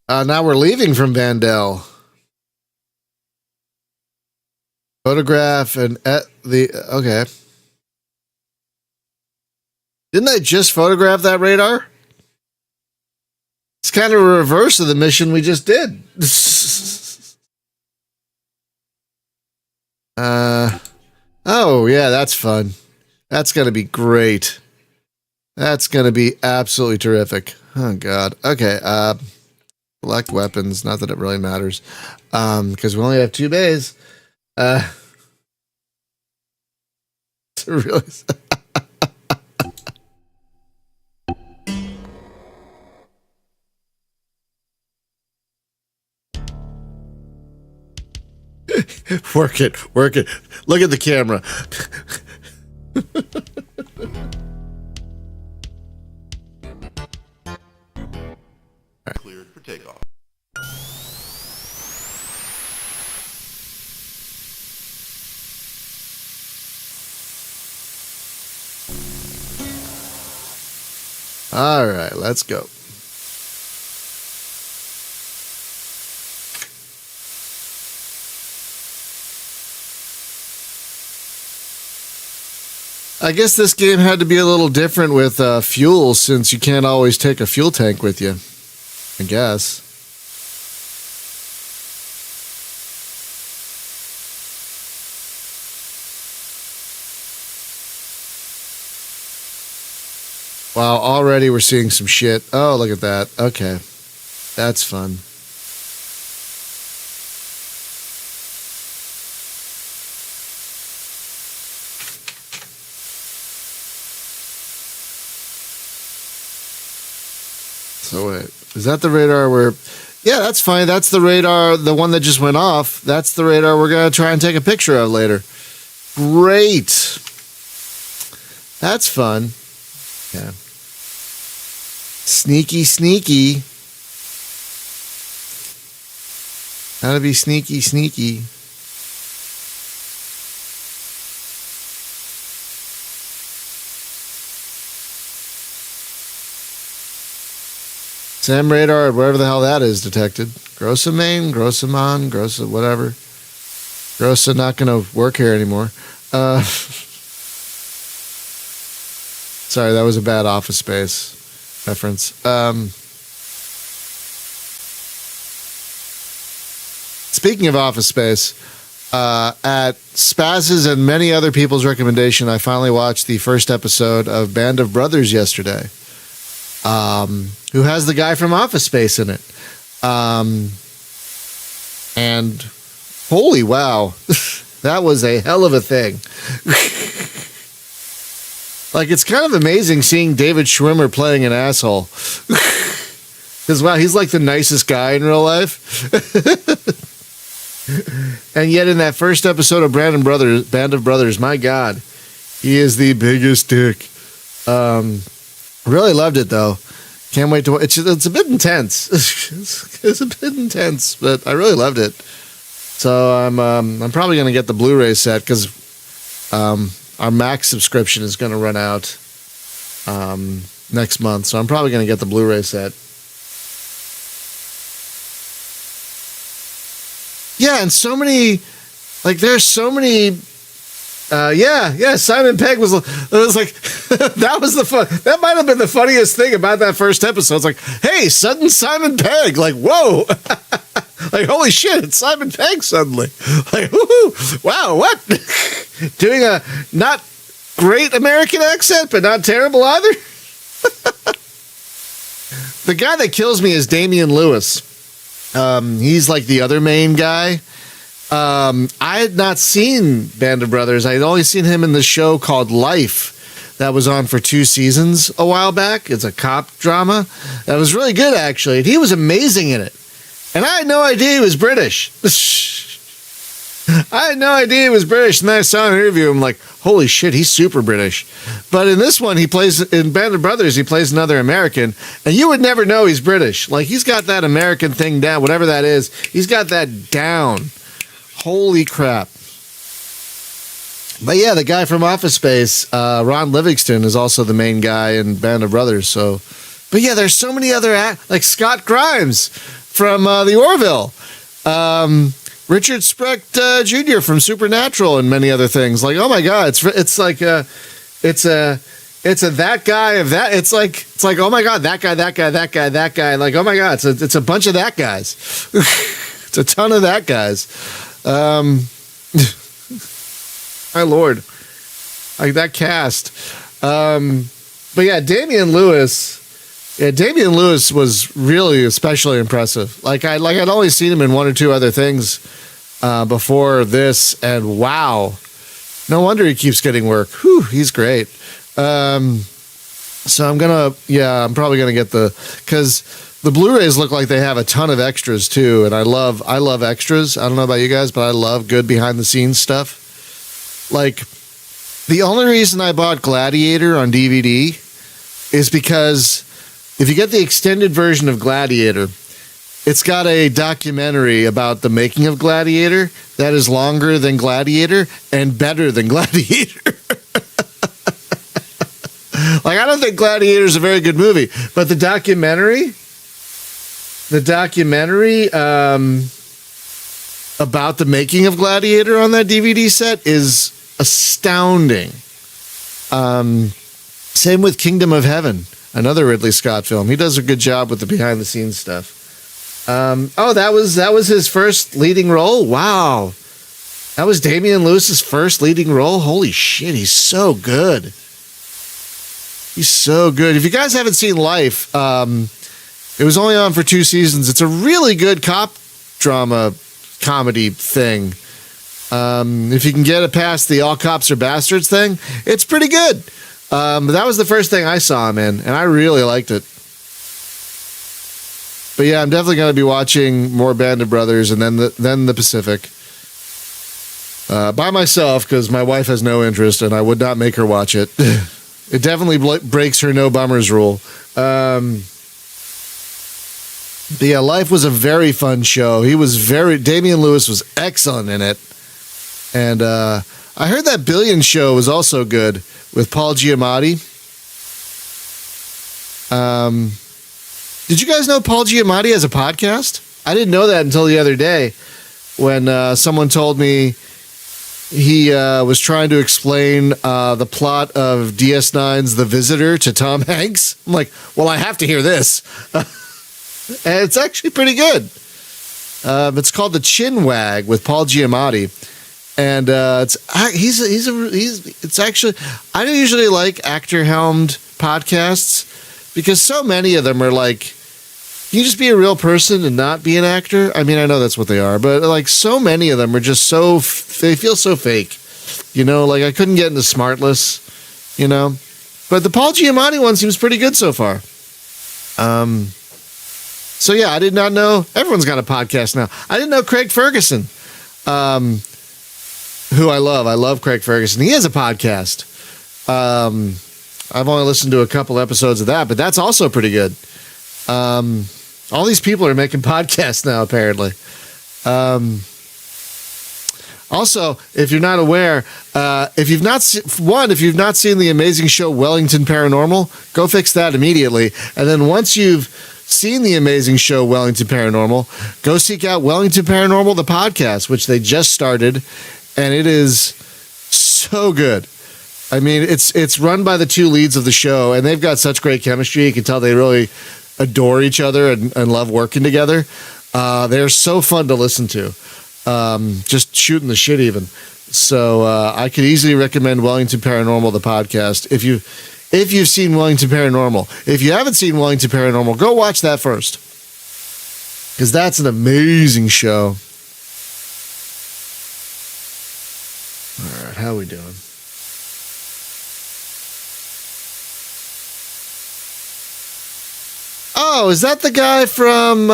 Now we're leaving from Vandel. Photograph and okay. Didn't I just photograph that radar? It's kind of a reverse of the mission we just did. Oh yeah, that's fun. That's gonna be great. That's gonna be absolutely terrific. Oh god. Okay. Select weapons. Not that it really matters, because we only have 2 bays. Really. Work it. Look at the camera. Cleared for takeoff. All right, let's go. I guess this game had to be a little different with fuel, since you can't always take a fuel tank with you. I guess. Wow, already we're seeing some shit. Oh, look at that. Okay. That's fun. So wait, is that the radar where... Yeah, that's fine. That's the radar, the one that just went off. That's the radar we're going to try and take a picture of later. Great. That's fun. Yeah. Sneaky. How to be sneaky. SAM radar, whatever the hell that is, detected. Grossa main, Grossa mon, Grossa whatever. Grossa not going to work here anymore. Sorry, that was a bad Office Space reference. Speaking of Office Space, at Spaz's and many other people's recommendation, I finally watched the first episode of Band of Brothers yesterday. Who has the guy from Office Space in it. And holy wow, that was a hell of a thing. Like, it's kind of amazing seeing David Schwimmer playing an asshole. Because, wow, he's like the nicest guy in real life. And yet in that first episode of Band of Brothers, my God, he is the biggest dick. Really loved it, though. Can't wait to watch. It's a bit intense. It's a bit intense, but I really loved it. So I'm probably going to get the Blu-ray set, because Our Max subscription is going to run out next month, so I'm probably going to get the Blu-ray set. Yeah, and so many, like, there's so many. Simon Pegg was like that was the fun. That might have been the funniest thing about that first episode. It's like, hey, sudden Simon Pegg, like, whoa, like, holy shit, it's Simon Pegg suddenly, like, woohoo, wow, what? Doing a not great American accent, but not terrible either. The guy that kills me is Damian Lewis. He's like the other main guy. I had not seen Band of Brothers. I had only seen him in the show called Life that was on for 2 seasons a while back. It's a cop drama that was really good, actually. And he was amazing in it. And I had no idea he was British. I had no idea he was British. And then I saw an interview. I'm like, holy shit, he's super British. But in this one, in Band of Brothers, he plays another American. And you would never know he's British. Like, he's got that American thing down, whatever that is. He's got that down. Holy crap. But yeah, the guy from Office Space, Ron Livingston, is also the main guy in Band of Brothers. So, but yeah, there's so many other like Scott Grimes from The Orville, Richard Sprecht Jr. from Supernatural, and many other things. Like, oh my god, it's like that guy of that. It's like oh my god, that guy. Like, oh my god, it's a bunch of that guys. It's a ton of that guys. My lord, like that cast. But yeah, Damian Lewis was really especially impressive. Like I'd only seen him in 1 or 2 other things before this, and wow, no wonder he keeps getting work. Whew, he's great. So I'm probably gonna get because the Blu-rays look like they have a ton of extras too, and I love extras. I don't know about you guys, but I love good behind-the-scenes stuff. Like, the only reason I bought Gladiator on DVD is because if you get the extended version of Gladiator, it's got a documentary about the making of Gladiator that is longer than Gladiator and better than Gladiator. Like, I don't think Gladiator is a very good movie, but the documentary about the making of Gladiator on that DVD set is astounding. Same with Kingdom of Heaven, another Ridley Scott film. He does a good job with the behind the scenes stuff. That was his first leading role. Wow, that was Damian Lewis's first leading role. Holy shit, he's so good. He's so good. If you guys haven't seen Life, it was only on for 2 seasons. It's a really good cop drama comedy thing. If you can get it past the all cops are bastards thing, it's pretty good. But that was the first thing I saw him in, and I really liked it. But yeah, I'm definitely going to be watching more Band of Brothers and then the Pacific by myself, because my wife has no interest, and I would not make her watch it. It definitely breaks her no bummers rule. But yeah, Life was a very fun show. Damian Lewis was excellent in it. And I heard that Billions show was also good with Paul Giamatti. Did you guys know Paul Giamatti has a podcast? I didn't know that until the other day when someone told me he was trying to explain the plot of DS9's The Visitor to Tom Hanks. I'm like, well, I have to hear this. And it's actually pretty good. It's called The Chin Wag with Paul Giamatti. And it's actually, I don't usually like actor-helmed podcasts because so many of them are like, can you just be a real person and not be an actor? I mean, I know that's what they are, but like so many of them are just they feel so fake. You know, like I couldn't get into Smartless, you know. But the Paul Giamatti one seems pretty good so far. So yeah, I did not know. Everyone's got a podcast now. I didn't know Craig Ferguson, who I love. I love Craig Ferguson. He has a podcast. I've only listened to a couple episodes of that, but that's also pretty good. All these people are making podcasts now, apparently. Also, if you're not aware, if you've not seen the amazing show Wellington Paranormal, go fix that immediately. And then once you've seen the amazing show Wellington Paranormal, go seek out Wellington Paranormal, the podcast, which they just started, and it is so good. I mean, it's run by the two leads of the show, and they've got such great chemistry. You can tell they really adore each other and love working together. They're so fun to listen to. Just shooting the shit even. So I could easily recommend Wellington Paranormal, the podcast. If you've seen Wellington Paranormal. If you haven't seen Wellington Paranormal, go watch that first. Because that's an amazing show. All right, how are we doing? Oh, is that the guy from...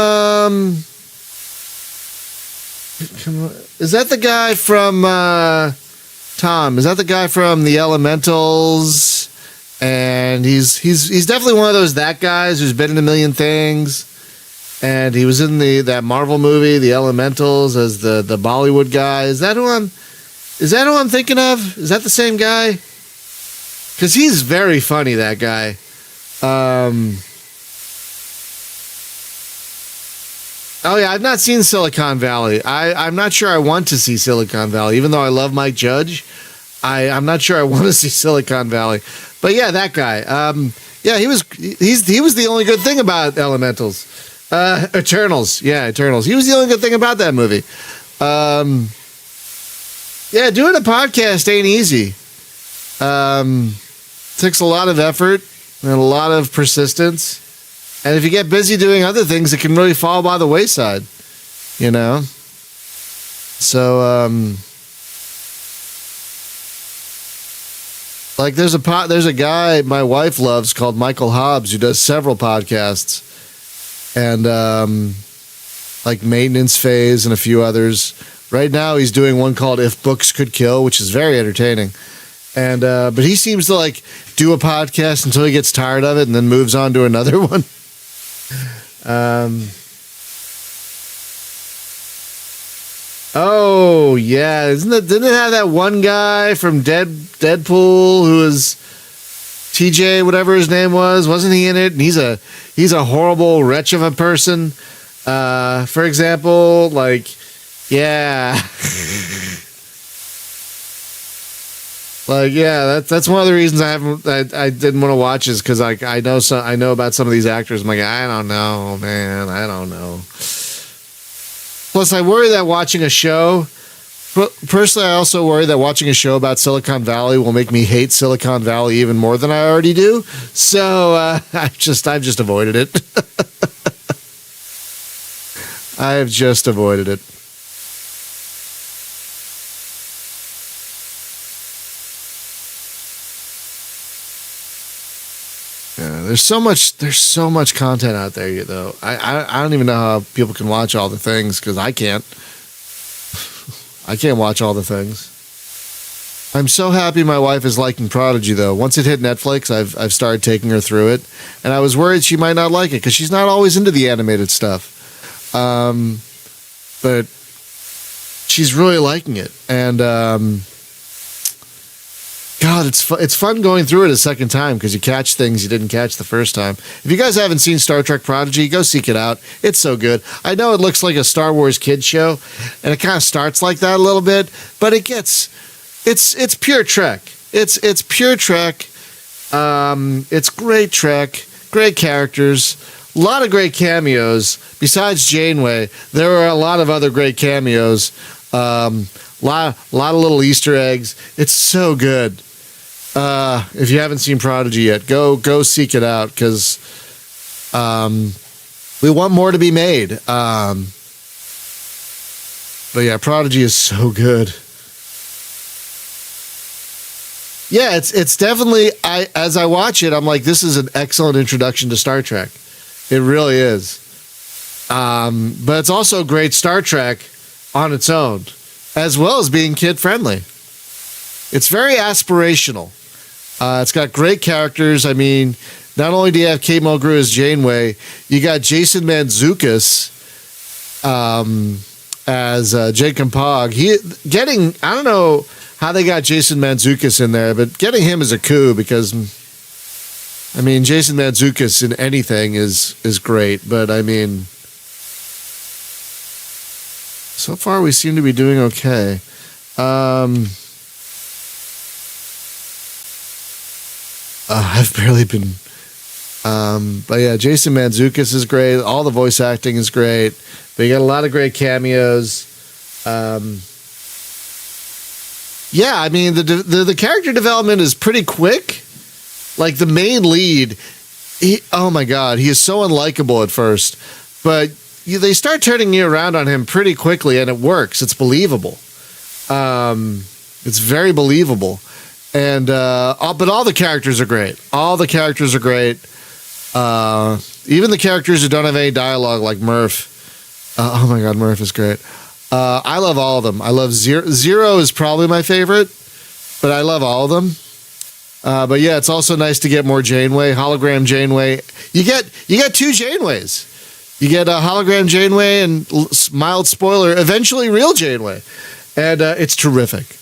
Is that the guy from... Tom, is that the guy from The Elementals? And he's definitely one of those that guys who's been in a million things. And he was in that Marvel movie, The Elementals, as the Bollywood guy. Is that who I'm thinking of? Is that the same guy? Because he's very funny, that guy. Oh yeah, I've not seen Silicon Valley. I'm not sure I want to see Silicon Valley, even though I love Mike Judge. I'm not sure I want to see Silicon Valley. But yeah, that guy. Yeah, he was the only good thing about Elementals. Eternals. Yeah, Eternals. He was the only good thing about that movie. Yeah, doing a podcast ain't easy. Takes a lot of effort and a lot of persistence. And if you get busy doing other things, it can really fall by the wayside, you know? So, like there's a guy my wife loves called Michael Hobbs who does several podcasts and, like Maintenance Phase and a few others. Right now he's doing one called If Books Could Kill, which is very entertaining. And, but he seems to like do a podcast until he gets tired of it and then moves on to another one. Oh yeah, didn't it have that one guy from Deadpool who was TJ, whatever his name was? Wasn't he in it? And he's a horrible wretch of a person. For example, like, yeah. Like, yeah, that's one of the reasons I didn't want to watch is because like I know about some of these actors. I'm like, I don't know, man, I don't know. Plus, I worry that watching a show. Personally, I also worry that watching a show about Silicon Valley will make me hate Silicon Valley even more than I already do. So I've just avoided it. I have just avoided it. Yeah, there's so much content out there, though. I don't even know how people can watch all the things because I can't. I can't watch all the things. I'm so happy my wife is liking Prodigy, though. Once it hit Netflix, I've started taking her through it, and I was worried she might not like it because she's not always into the animated stuff. But she's really liking it, and God, it's fun going through it a second time because you catch things you didn't catch the first time. If you guys haven't seen Star Trek Prodigy, go seek it out. It's so good. I know it looks like a Star Wars kids show, and it kind of starts like that a little bit, but it's pure Trek. It's pure Trek. It's great Trek. Great characters. A lot of great cameos. Besides Janeway, there were a lot of other great cameos. Lot of little Easter eggs. It's so good. If you haven't seen Prodigy yet, go seek it out because we want more to be made. But yeah, Prodigy is so good. Yeah, it's definitely. As I watch it, I'm like, this is an excellent introduction to Star Trek. It really is. But it's also great Star Trek on its own, as well as being kid friendly. It's very aspirational. It's got great characters. I mean, not only do you have Kate Mulgrew as Janeway, you got Jason Mantzoukas as Jacob Pog. I don't know how they got Jason Mantzoukas in there, but getting him is a coup because, I mean, Jason Mantzoukas in anything is great. But I mean, so far we seem to be doing okay. I've barely been. But yeah, Jason Mantzoukas is great. All the voice acting is great. But you got a lot of great cameos. Yeah, I mean the character development is pretty quick. Like the main lead, oh my god, he is so unlikable at first, but they start turning you around on him pretty quickly, and it works. It's believable. It's very believable, and but all the characters are great. All the characters are great. Even the characters who don't have any dialogue, like Murph. Oh my god, Murph is great. I love all of them. I love Zero. Zero is probably my favorite, but I love all of them. But yeah, it's also nice to get more Janeway, hologram Janeway. You get two Janeways. You get a hologram Janeway and mild spoiler, eventually real Janeway, and it's terrific.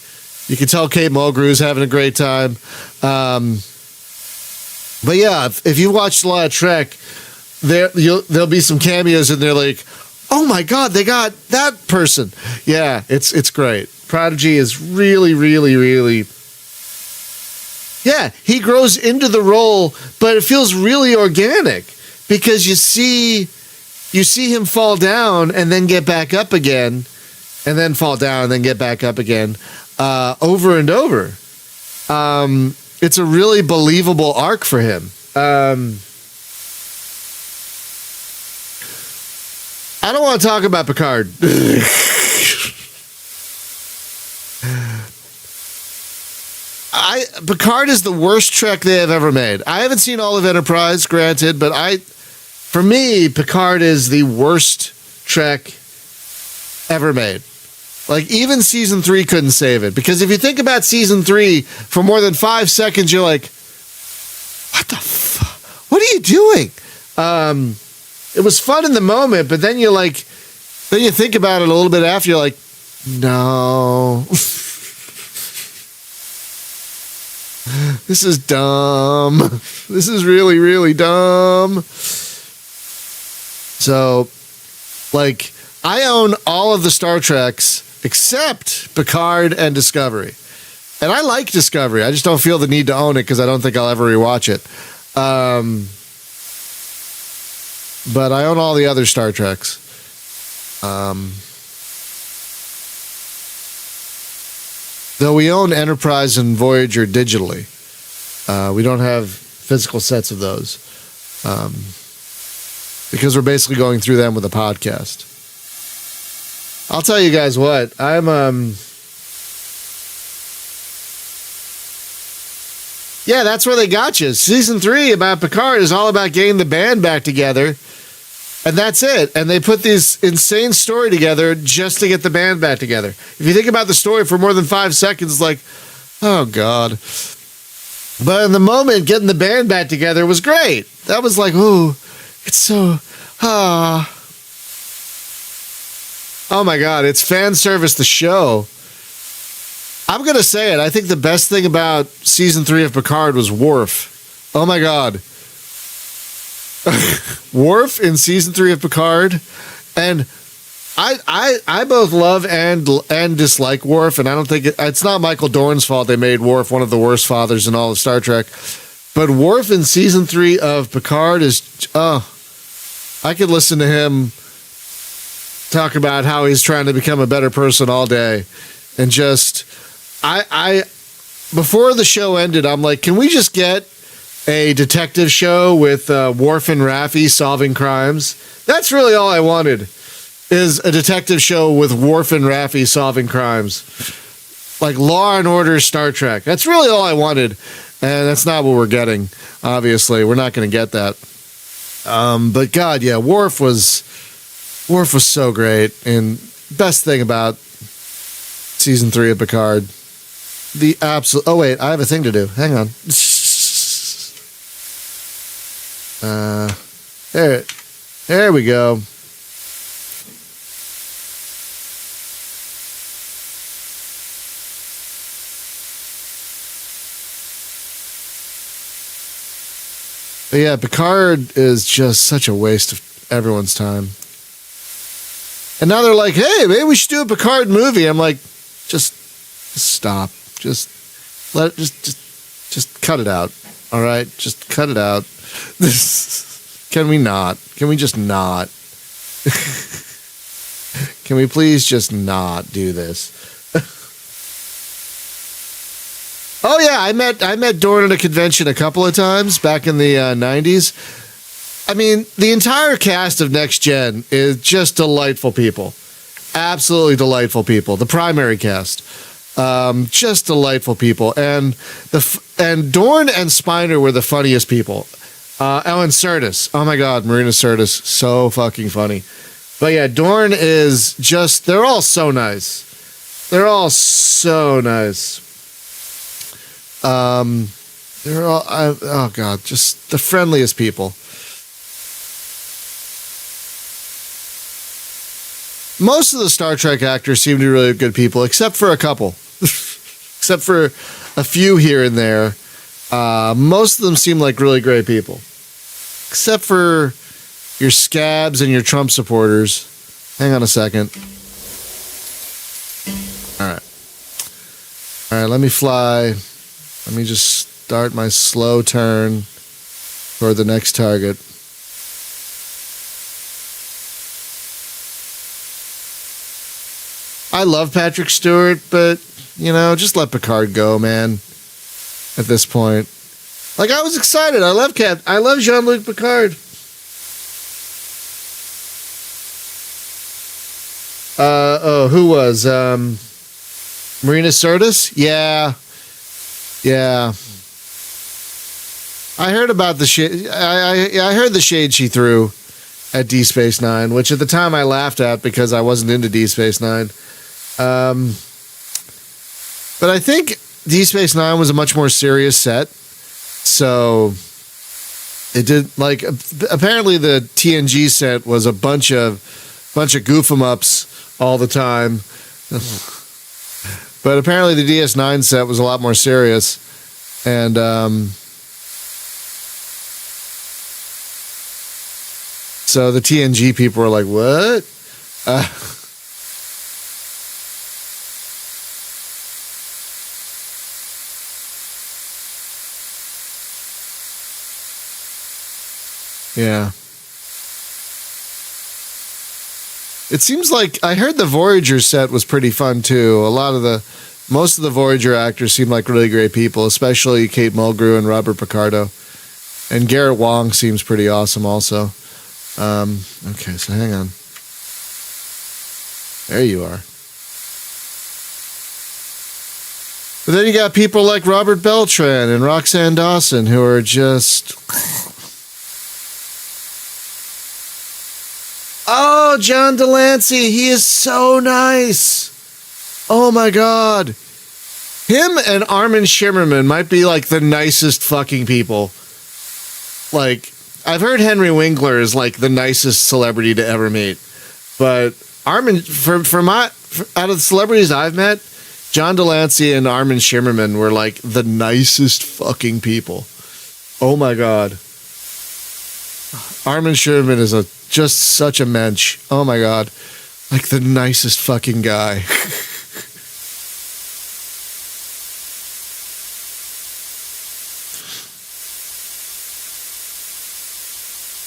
You can tell Kate Mulgrew's having a great time. But yeah, if you watched a lot of Trek, there'll be some cameos, and they're like, oh my god, they got that person. Yeah, it's great. Prodigy is really, really, really. Yeah, he grows into the role, but it feels really organic because you see him fall down and then get back up again, and then fall down and then get back up again, over and over. It's a really believable arc for him. I don't want to talk about Picard. Picard is the worst Trek they have ever made. I haven't seen all of Enterprise, granted, but for me, Picard is the worst Trek ever made. Like, even season 3 couldn't save it. Because if you think about season 3 for more than 5 seconds, you're like, what the fuck? What are you doing? It was fun in the moment, but then then you think about it a little bit after, you're like, no. This is dumb. This is really, really dumb. So, like, I own all of the Star Treks except Picard and Discovery. And I like Discovery. I just don't feel the need to own it because I don't think I'll ever rewatch it. But I own all the other Star Treks. Though we own Enterprise and Voyager digitally. We don't have physical sets of those. Because we're basically going through them with a podcast. I'll tell you guys what. Yeah, that's where they got you. Season 3 about Picard is all about getting the band back together. And that's it. And they put this insane story together just to get the band back together. If you think about the story for more than 5 seconds, it's like, oh, God. But in the moment, getting the band back together was great. That was like, ooh, it's so, Oh my God, it's fan service, the show. I'm going to say it. I think the best thing about season 3 of Picard was Worf. Oh my God. Worf in season 3 of Picard, and I both love and dislike Worf, and I don't think it's not Michael Dorn's fault they made Worf one of the worst fathers in all of Star Trek. But Worf in season 3 of Picard is I could listen to him talk about how he's trying to become a better person all day, and just I before the show ended, I'm like, can we just get a detective show with Worf and Raffi solving crimes? That's really all I wanted, is a detective show with Worf and Raffi solving crimes. Like Law and Order Star Trek. That's really all I wanted. And that's not what we're getting, obviously. We're not going to get that. But God, yeah, Worf was so great. And best thing about season 3 of Picard. The absolute... Oh, wait, I have a thing to do. Hang on. There we go. But yeah, Picard is just such a waste of everyone's time. And now they're like, hey, maybe we should do a Picard movie. I'm like, just stop. Just cut it out. All right? Just cut it out. Can we not? Can we just not? Can we please just not do this? Oh yeah, I met Dorn at a convention a couple of times back in the 90s. I mean, the entire cast of Next Gen is just delightful people. Absolutely delightful people. The primary cast. Just delightful people. And Dorn and Spiner were the funniest people. And Sirtis. Oh my God, Marina Sirtis. So fucking funny. But yeah, Dorn is just, they're all so nice. They're all so nice. They're all, oh God, just the friendliest people. Most of the Star Trek actors seem to be really good people, except for a couple. Except for a few here and there. Most of them seem like really great people. Except for your scabs and your Trump supporters. Hang on a second. All right. All right, let me fly. Let me just start my slow turn toward the next target. I love Patrick Stewart, but, you know, just let Picard go, man. At this point. Like, I was excited. I love Jean-Luc Picard. Who was? Marina Sirtis? Yeah. I heard about the shit. I heard the shade she threw at D Space Nine, which at the time I laughed at because I wasn't into D Space Nine. But I think D Space Nine was a much more serious set, so it did like apparently the TNG set was a bunch of goof 'em ups all the time, but apparently the DS9 set was a lot more serious, and so the TNG people were like, "What?" Yeah. It seems like I heard the Voyager set was pretty fun too. Most of the Voyager actors seem like really great people, especially Kate Mulgrew and Robert Picardo. And Garrett Wang seems pretty awesome also. Okay, so hang on. There you are. But then you got people like Robert Beltran and Roxanne Dawson who are just... Oh, John Delancey, he is so nice. Oh my God. Him and Armin Shimmerman might be like the nicest fucking people. Like, I've heard Henry Winkler is like the nicest celebrity to ever meet. But Armin, out of the celebrities I've met, John Delancey and Armin Shimmerman were like the nicest fucking people. Oh my God. Armin Shimmerman is just such a mensch. Oh my God. Like the nicest fucking guy.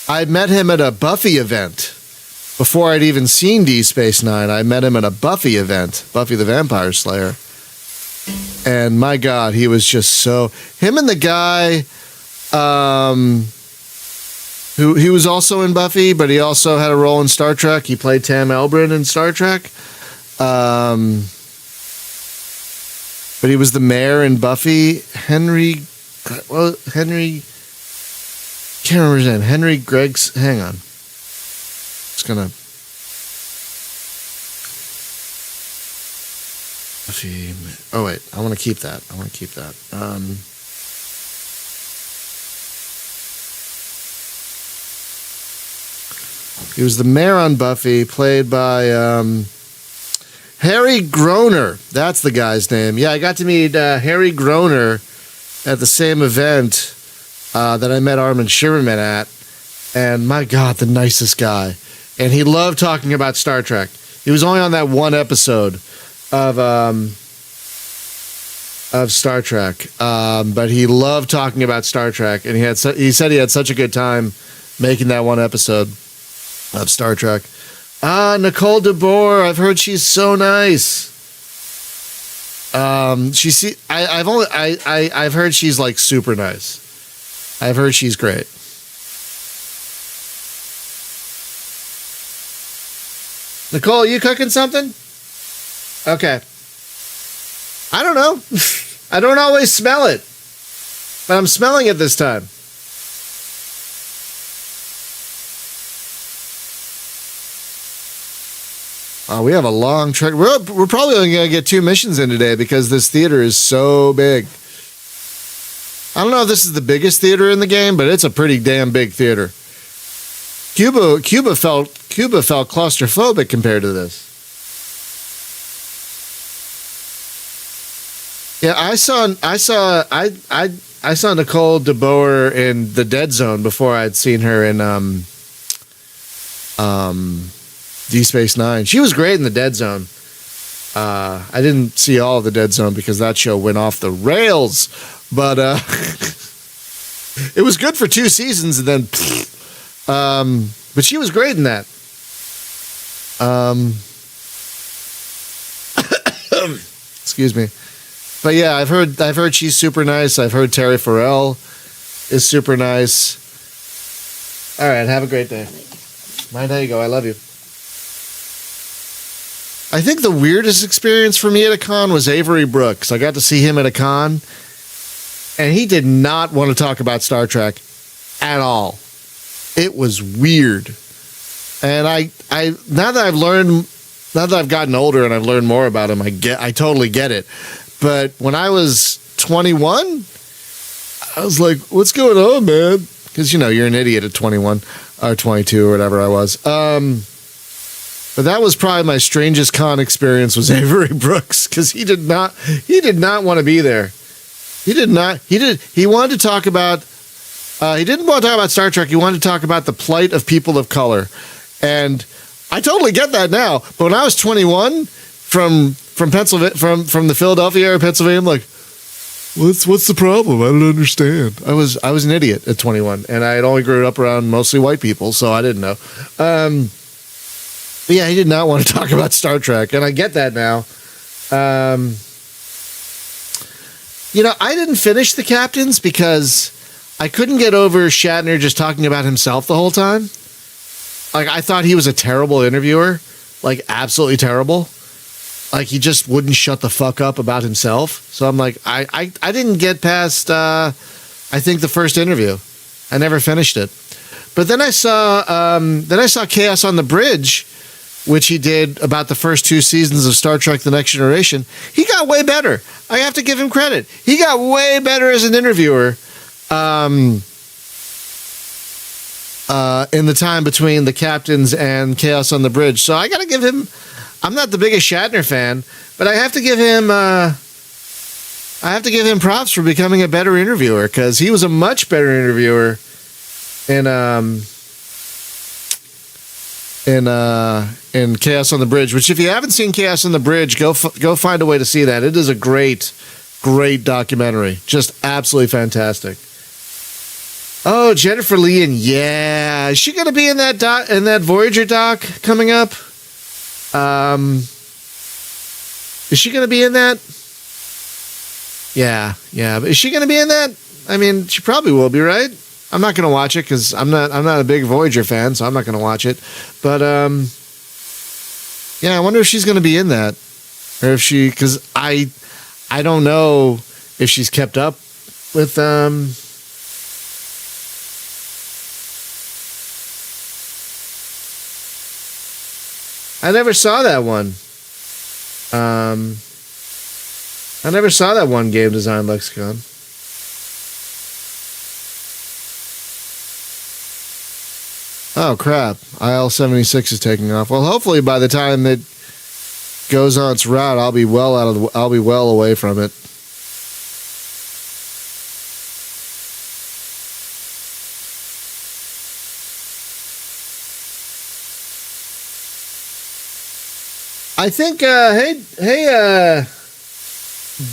I met him at a Buffy event. Before I'd even seen D Space Nine, I met him at a Buffy event. Buffy the Vampire Slayer. And my God, he was just so... Him and the guy... He was also in Buffy, but he also had a role in Star Trek. He played Tam Elbrin in Star Trek. But he was the mayor in Buffy. Henry... Can't remember his name. Henry Greggs... Hang on. Just gonna... Buffy... Oh, wait. I want to keep that. He was the mayor on Buffy, played by Harry Groener. That's the guy's name. Yeah, I got to meet Harry Groener at the same event that I met Armin Shimerman at, and my God, the nicest guy. And he loved talking about Star Trek. He was only on that one episode of Star Trek, but he loved talking about Star Trek, and he said he had such a good time making that one episode of Star Trek. Nicole DeBoer, I've heard she's so nice. I've heard she's like super nice. I've heard she's great. Nicole, are you cooking something? Okay. I don't know. I don't always smell it, but I'm smelling it this time. We have a long trek. We're probably only going to get 2 missions in today because this theater is so big. I don't know if this is the biggest theater in the game, but it's a pretty damn big theater. Cuba felt claustrophobic compared to this. Yeah, I saw Nicole DeBoer in The Dead Zone before I'd seen her in Deep Space Nine. She was great in The Dead Zone. I didn't see all of The Dead Zone because that show went off the rails, but it was good for 2 seasons, and then but she was great in that. Excuse me. But yeah, I've heard she's super nice. I've heard Terry Farrell is super nice. All right, have a great day. Mind how you go. I love you. I think the weirdest experience for me at a con was Avery Brooks. I got to see him at a con, and he did not want to talk about Star Trek at all. It was weird. And I now that I've gotten older and I've learned more about him, I totally get it. But when I was 21, I was like, what's going on, man? Because, you're an idiot at 21 or 22 or whatever I was. But that was probably my strangest con experience was Avery Brooks, because he did not want to be there. He wanted to talk about, he didn't want to talk about Star Trek. He wanted to talk about the plight of people of color. And I totally get that now. But when I was 21 from Pennsylvania, from the Philadelphia area of Pennsylvania, I'm like, what's the problem? I don't understand. I was an idiot at 21, and I had only grown up around mostly white people, so I didn't know. But yeah, he did not want to talk about Star Trek, and I get that now. I didn't finish The Captains because I couldn't get over Shatner just talking about himself the whole time. Like, I thought he was a terrible interviewer, like absolutely terrible. Like, he just wouldn't shut the fuck up about himself. So I'm like, I didn't get past, I think, the first interview. I never finished it. But then I saw Chaos on the Bridge, which he did about the first 2 seasons of Star Trek The Next Generation. He got way better. I have to give him credit. He got way better as an interviewer in the time between The Captains and Chaos on the Bridge. So I got to give him, I'm not the biggest Shatner fan, but I have to give him props for becoming a better interviewer, because he was a much better interviewer in Chaos on the Bridge, which, if you haven't seen Chaos on the Bridge, go find a way to see that. It is a great documentary. Just absolutely fantastic. Oh, Jennifer Leon, yeah. Is she going to be in that Voyager doc coming up? Is she going to be in that? Yeah. But is she going to be in that? I mean, she probably will be, right? I'm not going to watch it because I'm not a big Voyager fan, so I'm not going to watch it. But yeah, I wonder if she's going to be in that, or if she, because I don't know if she's kept up with I never saw that one. I never saw that one Game Design Lexicon. Oh crap! IL-76 is taking off. Well, hopefully by the time it goes on its route, I'll be well away from it. I think,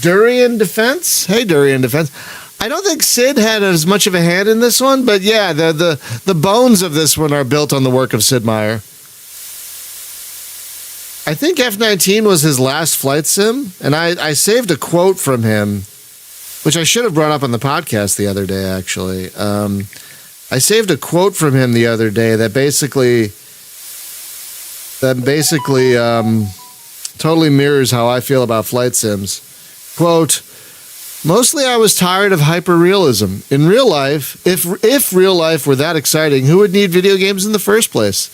Durian Defense. Hey, Durian Defense. I don't think Sid had as much of a hand in this one, but yeah, the bones of this one are built on the work of Sid Meier. I think F-19 was his last flight sim, and I saved a quote from him, which I should have brought up on the podcast the other day, actually. I saved a quote from him the other day that basically totally mirrors how I feel about flight sims. Quote, mostly I was tired of hyperrealism. In real life, if real life were that exciting, who would need video games in the first place?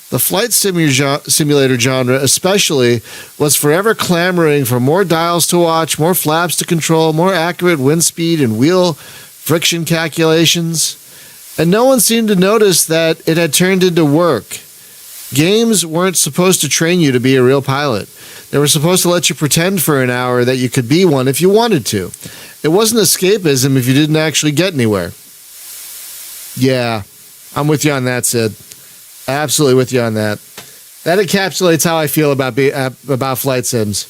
The flight simulator genre especially was forever clamoring for more dials to watch, more flaps to control, more accurate wind speed and wheel friction calculations. And no one seemed to notice that it had turned into work. Games weren't supposed to train you to be a real pilot. They were supposed to let you pretend for an hour that you could be one if you wanted to. It wasn't escapism if you didn't actually get anywhere. Yeah, I'm with you on that, Sid. Absolutely with you on that. That encapsulates how I feel about flight sims.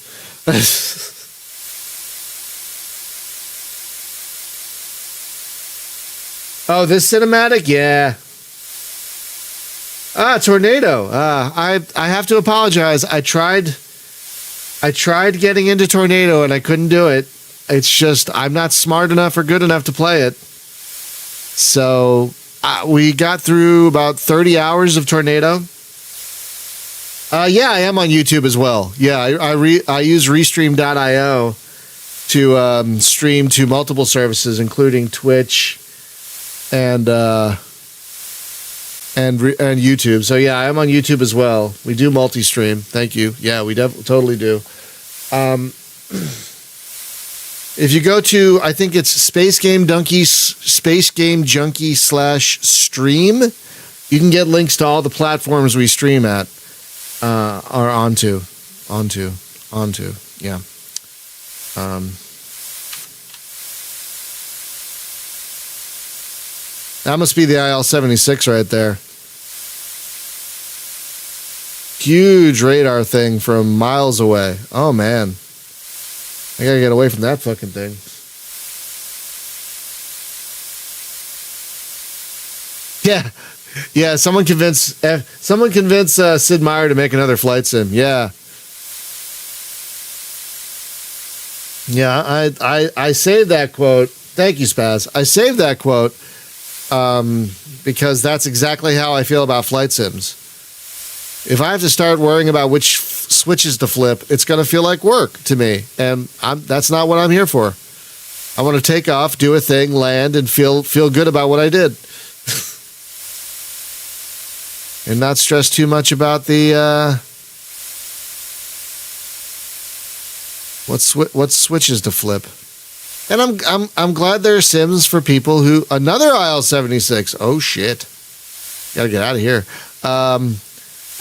Oh, this cinematic? Yeah. Tornado. I have to apologize. I tried getting into Tornado and I couldn't do it. It's just I'm not smart enough or good enough to play it. So we got through about 30 hours of Tornado. Yeah, I am on YouTube as well. Yeah, I use Restream.io to stream to multiple services, including Twitch and YouTube. So yeah, I am on YouTube as well. We do multi-stream. Thank you. Yeah, we totally do. If you go to, I think it's Space Game Junkie /stream, you can get links to all the platforms we stream at, or onto. Yeah. That must be the IL-76 right there. Huge radar thing from miles away. Oh, man. I gotta get away from that fucking thing. Yeah. Someone convince Sid Meier to make another flight sim. Yeah. Yeah, I saved that quote. Thank you, Spaz. I saved that quote because that's exactly how I feel about flight sims. If I have to start worrying about which switches to flip, it's going to feel like work to me, and that's not what I'm here for. I want to take off, do a thing, land, and feel good about what I did, and not stress too much about the what switches to flip. And I'm glad there are sims for people who another IL-76. Oh shit, gotta get out of here.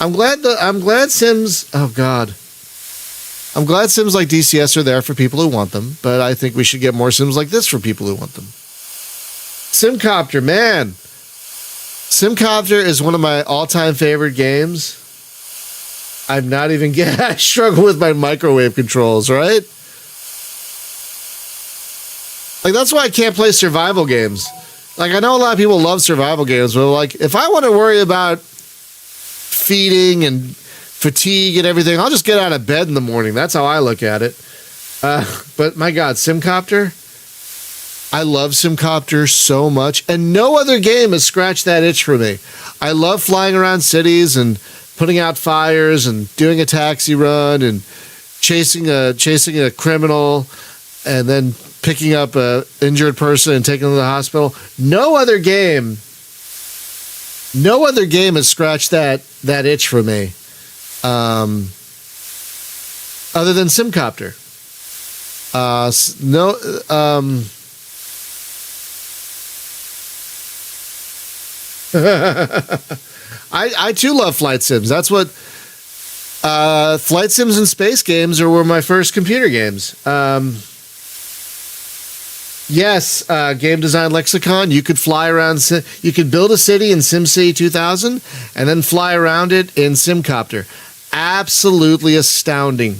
I'm glad sims. Oh God. I'm glad sims like DCS are there for people who want them, but I think we should get more sims like this for people who want them. Simcopter, man. Simcopter is one of my all-time favorite games. I struggle with my microwave controls, right? Like, that's why I can't play survival games. Like, I know a lot of people love survival games, but like, if I want to worry about feeding and fatigue and everything, I'll just get out of bed in the morning. That's how I look at it. But my God, Simcopter. I love Simcopter so much, and no other game has scratched that itch for me. I love flying around cities and putting out fires and doing a taxi run and chasing a criminal and then picking up a injured person and taking them to the hospital. No other game has scratched that itch for me, other than Simcopter. I too love flight sims. That's what flight sims and space games were my first computer games. Yes, Game Design Lexicon. You could fly around. You could build a city in SimCity 2000 and then fly around it in Simcopter. absolutely astounding.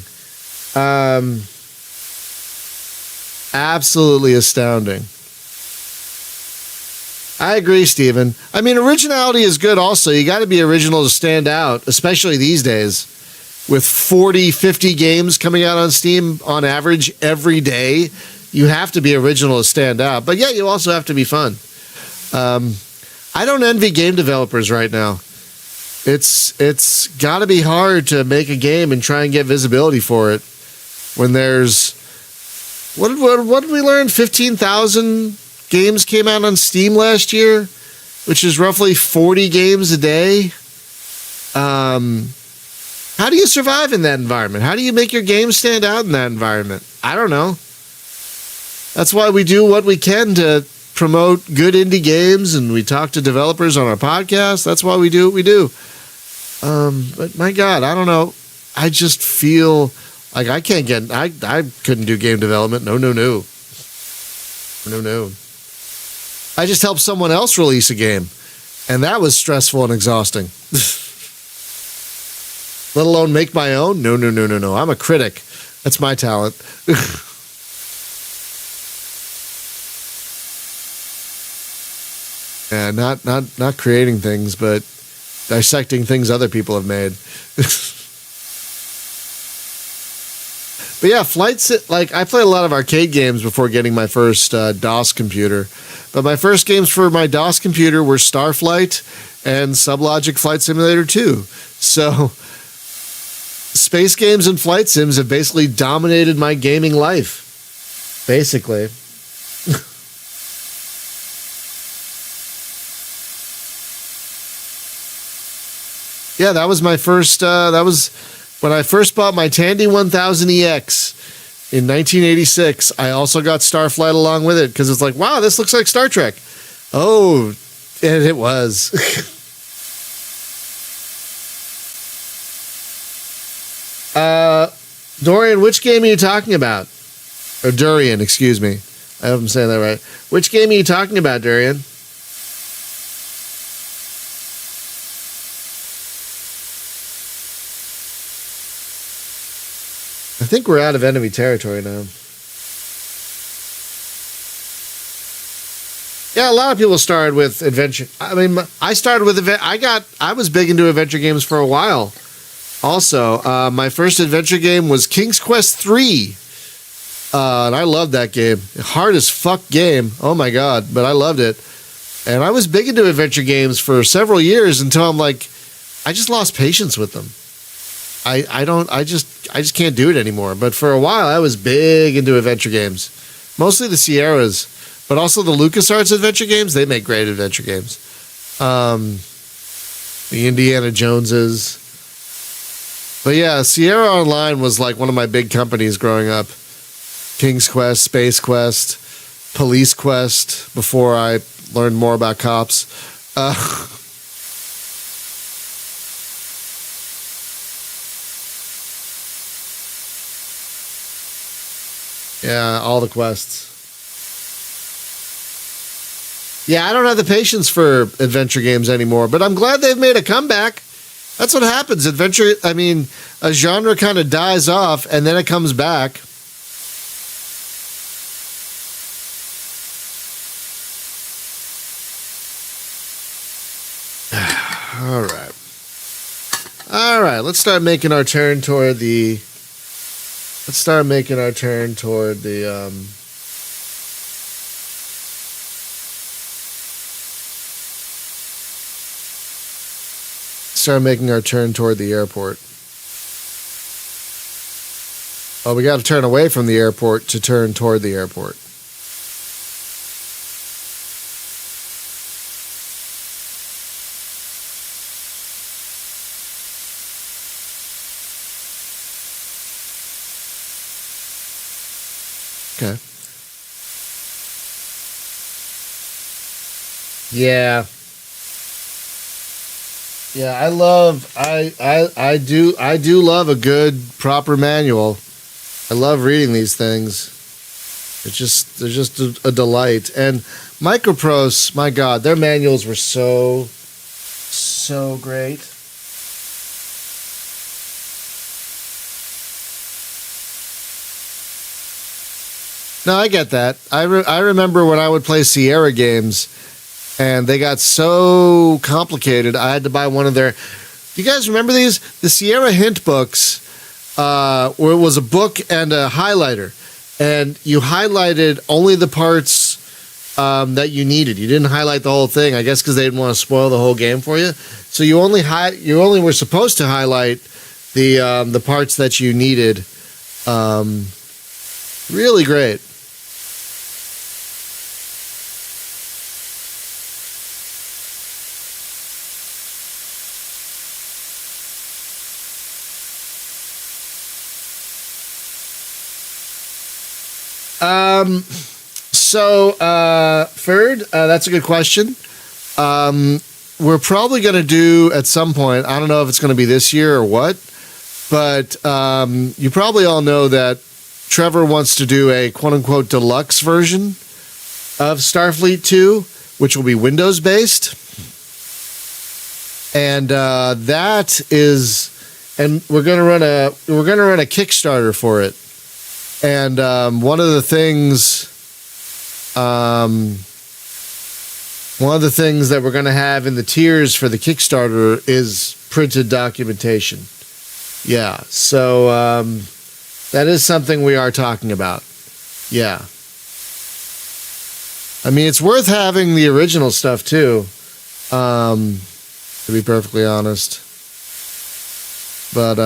Absolutely astounding. I agree, Steven. I mean, originality is good also. You got to be original to stand out, especially these days. With 40, 50 games coming out on Steam on average every day, you have to be original to stand out. But yeah, you also have to be fun. I don't envy game developers right now. It's got to be hard to make a game and try and get visibility for it when there's... What did we learn? 15,000 games came out on Steam last year, which is roughly 40 games a day. How do you survive in that environment? How do you make your game stand out in that environment? I don't know. That's why we do what we can to promote good indie games, and we talk to developers on our podcast. That's why we do what we do. But my God, I don't know. I just feel like I can't get... I couldn't do game development. No. I just helped someone else release a game, and that was stressful and exhausting. Let alone make my own? No. I'm a critic. That's my talent. Yeah, not creating things, but dissecting things other people have made. But yeah, like I played a lot of arcade games before getting my first DOS computer. But my first games for my DOS computer were Starflight and Sublogic Flight Simulator 2. So space games and flight sims have basically dominated my gaming life. Basically. Yeah, that was my first, that was when I first bought my Tandy 1000EX in 1986. I also got Starflight along with it because it's like, wow, this looks like Star Trek. Oh, and it was. Dorian, which game are you talking about? Or Durian, excuse me. I hope I'm saying that right. Which game are you talking about, Durian? I think we're out of enemy territory now. Yeah, a lot of people started with adventure. I mean, I started with I was big into adventure games for a while. Also, my first adventure game was King's Quest III. And I loved that game. Hard as fuck game. Oh my God, but I loved it. And I was big into adventure games for several years until I'm like, I just lost patience with them. I just can't do it anymore. But for a while, I was big into adventure games. Mostly the Sierras, but also the LucasArts adventure games. They make great adventure games. The Indiana Joneses. But yeah, Sierra Online was like one of my big companies growing up. King's Quest, Space Quest, Police Quest, before I learned more about cops. Yeah, all the quests. Yeah, I don't have the patience for adventure games anymore, but I'm glad they've made a comeback. That's what happens. Adventure, I mean, a genre kind of dies off and then it comes back. All right, let's start making our turn toward the Start making our turn toward the airport. Oh, we got to turn away from the airport to turn toward the airport. Okay. Yeah. Yeah, I do love a good proper manual. I love reading these things. They're just a delight. And Microprose, my God, their manuals were so great. No, I get that. I remember when I would play Sierra games, and they got so complicated. I had to buy one of their. Do you guys remember these? The Sierra hint books, where it was a book and a highlighter, and you highlighted only the parts that you needed. You didn't highlight the whole thing. I guess because they didn't want to spoil the whole game for you. So you only were supposed to highlight the parts that you needed. Really great. Ferd, that's a good question. We're probably going to do at some point, I don't know if it's going to be this year or what, but you probably all know that Trevor wants to do a quote-unquote deluxe version of Starfleet 2, which will be Windows-based. And that is, and we're going to run a Kickstarter for it. And one of the things that we're going to have in the tiers for the Kickstarter is printed documentation. Yeah, so that is something we are talking about. Yeah. I mean, it's worth having the original stuff too, to be perfectly honest. But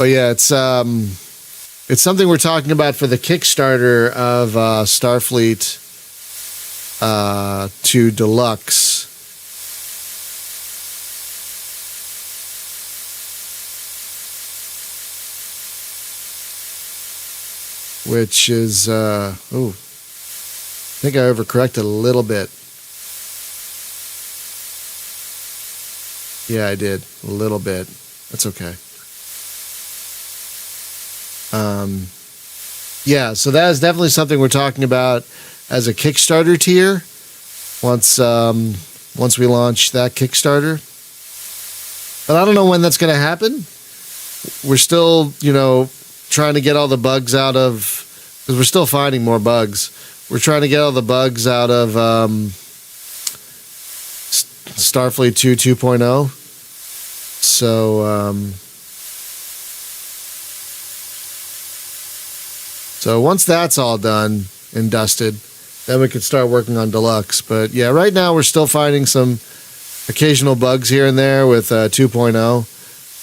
yeah, it's something we're talking about for the Kickstarter of Starfleet 2 Deluxe. Which is I think I overcorrected a little bit. Yeah, I did. A little bit. That's okay. Yeah, so that is definitely something we're talking about as a Kickstarter tier once we launch that Kickstarter. But I don't know when that's going to happen. We're still, trying to get all the bugs out of, because we're still finding more bugs. We're trying to get all the bugs out of Starfleet 2 2.0. So once that's all done and dusted, then we can start working on Deluxe. But yeah, right now we're still finding some occasional bugs here and there with 2.0.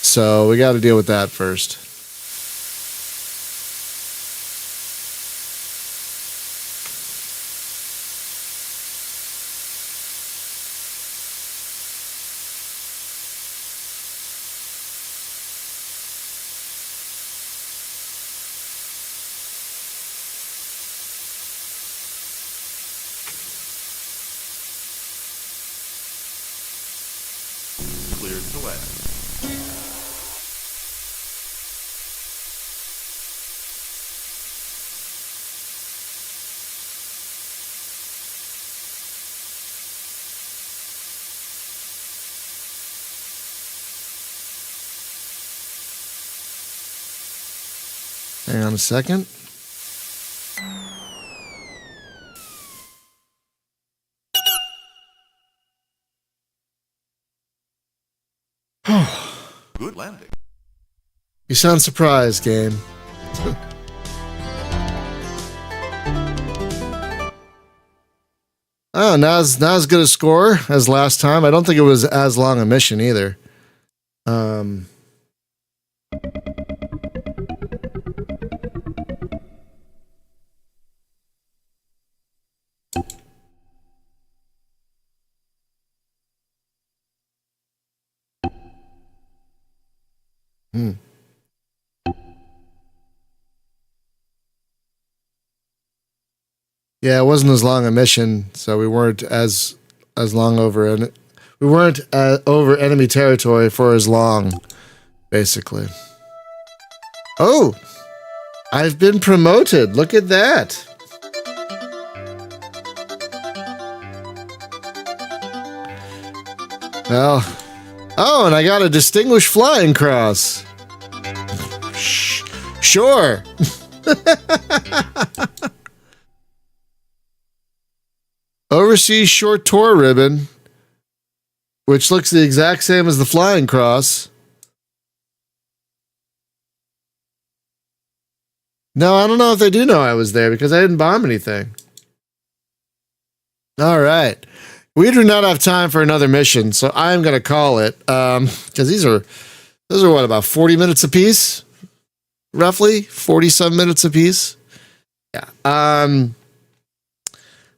So we got to deal with that first. Cleared to land. Hang on a second. Good landing. You sound surprised, game. Oh, not as good a score as last time. I don't think it was as long a mission either. Yeah, it wasn't as long a mission, so we weren't as long over, and we weren't over enemy territory for as long, basically. Oh, I've been promoted. Look at that. Well, oh, and I got a distinguished flying cross. Sure. Overseas short tour ribbon, which looks the exact same as the flying cross. No, I don't know if they do know I was there because I didn't bomb anything. All right. We do not have time for another mission, so I'm going to call it because those are what, about 40 minutes apiece? Roughly 40-some minutes apiece. Yeah.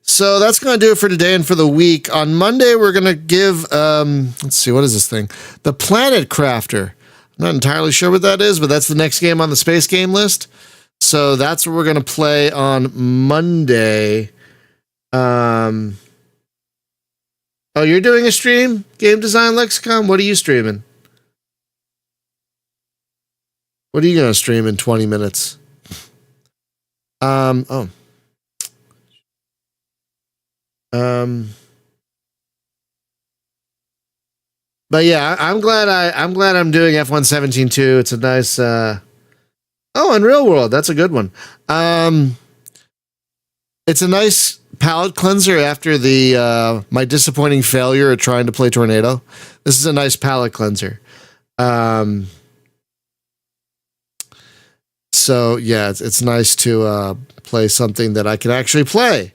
So that's going to do it for today and for the week. On Monday, we're going to give, let's see, what is this thing? The Planet Crafter. I'm not entirely sure what that is, but that's the next game on the space game list. So that's what we're going to play on Monday. Oh, you're doing a stream? Game Design Lexicon? What are you streaming? What are you going to stream in 20 minutes? But yeah, I'm glad I'm doing F-117 too. It's a nice, Unreal World. That's a good one. It's a nice palate cleanser after my disappointing failure at trying to play Tornado. This is a nice palate cleanser. So yeah, it's nice to play something that I can actually play.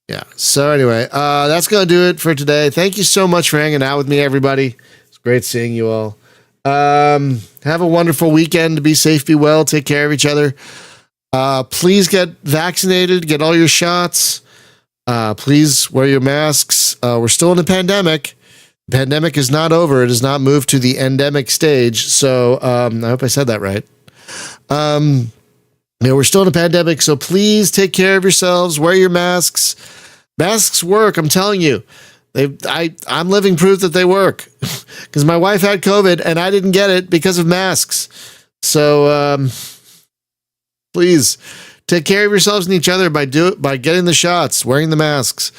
Yeah. So anyway, that's going to do it for today. Thank you so much for hanging out with me, everybody. It's great seeing you all. Have a wonderful weekend. Be safe, be well, take care of each other. Please get vaccinated, get all your shots. Please wear your masks. We're still in a pandemic. The pandemic is not over. It has not moved to the endemic stage. So I hope I said that right. We're still in a pandemic, so please take care of yourselves. Wear your masks. Masks work, I'm telling you. I'm living proof that they work because my wife had COVID and I didn't get it because of masks. So please take care of yourselves and each other by getting the shots, wearing the masks.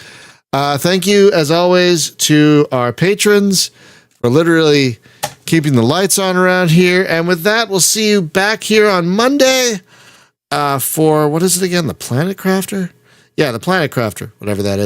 Thank you, as always, to our patrons for literally keeping the lights on around here. And with that, we'll see you back here on Monday for, what is it again? The Planet Crafter? Yeah, the Planet Crafter, whatever that is.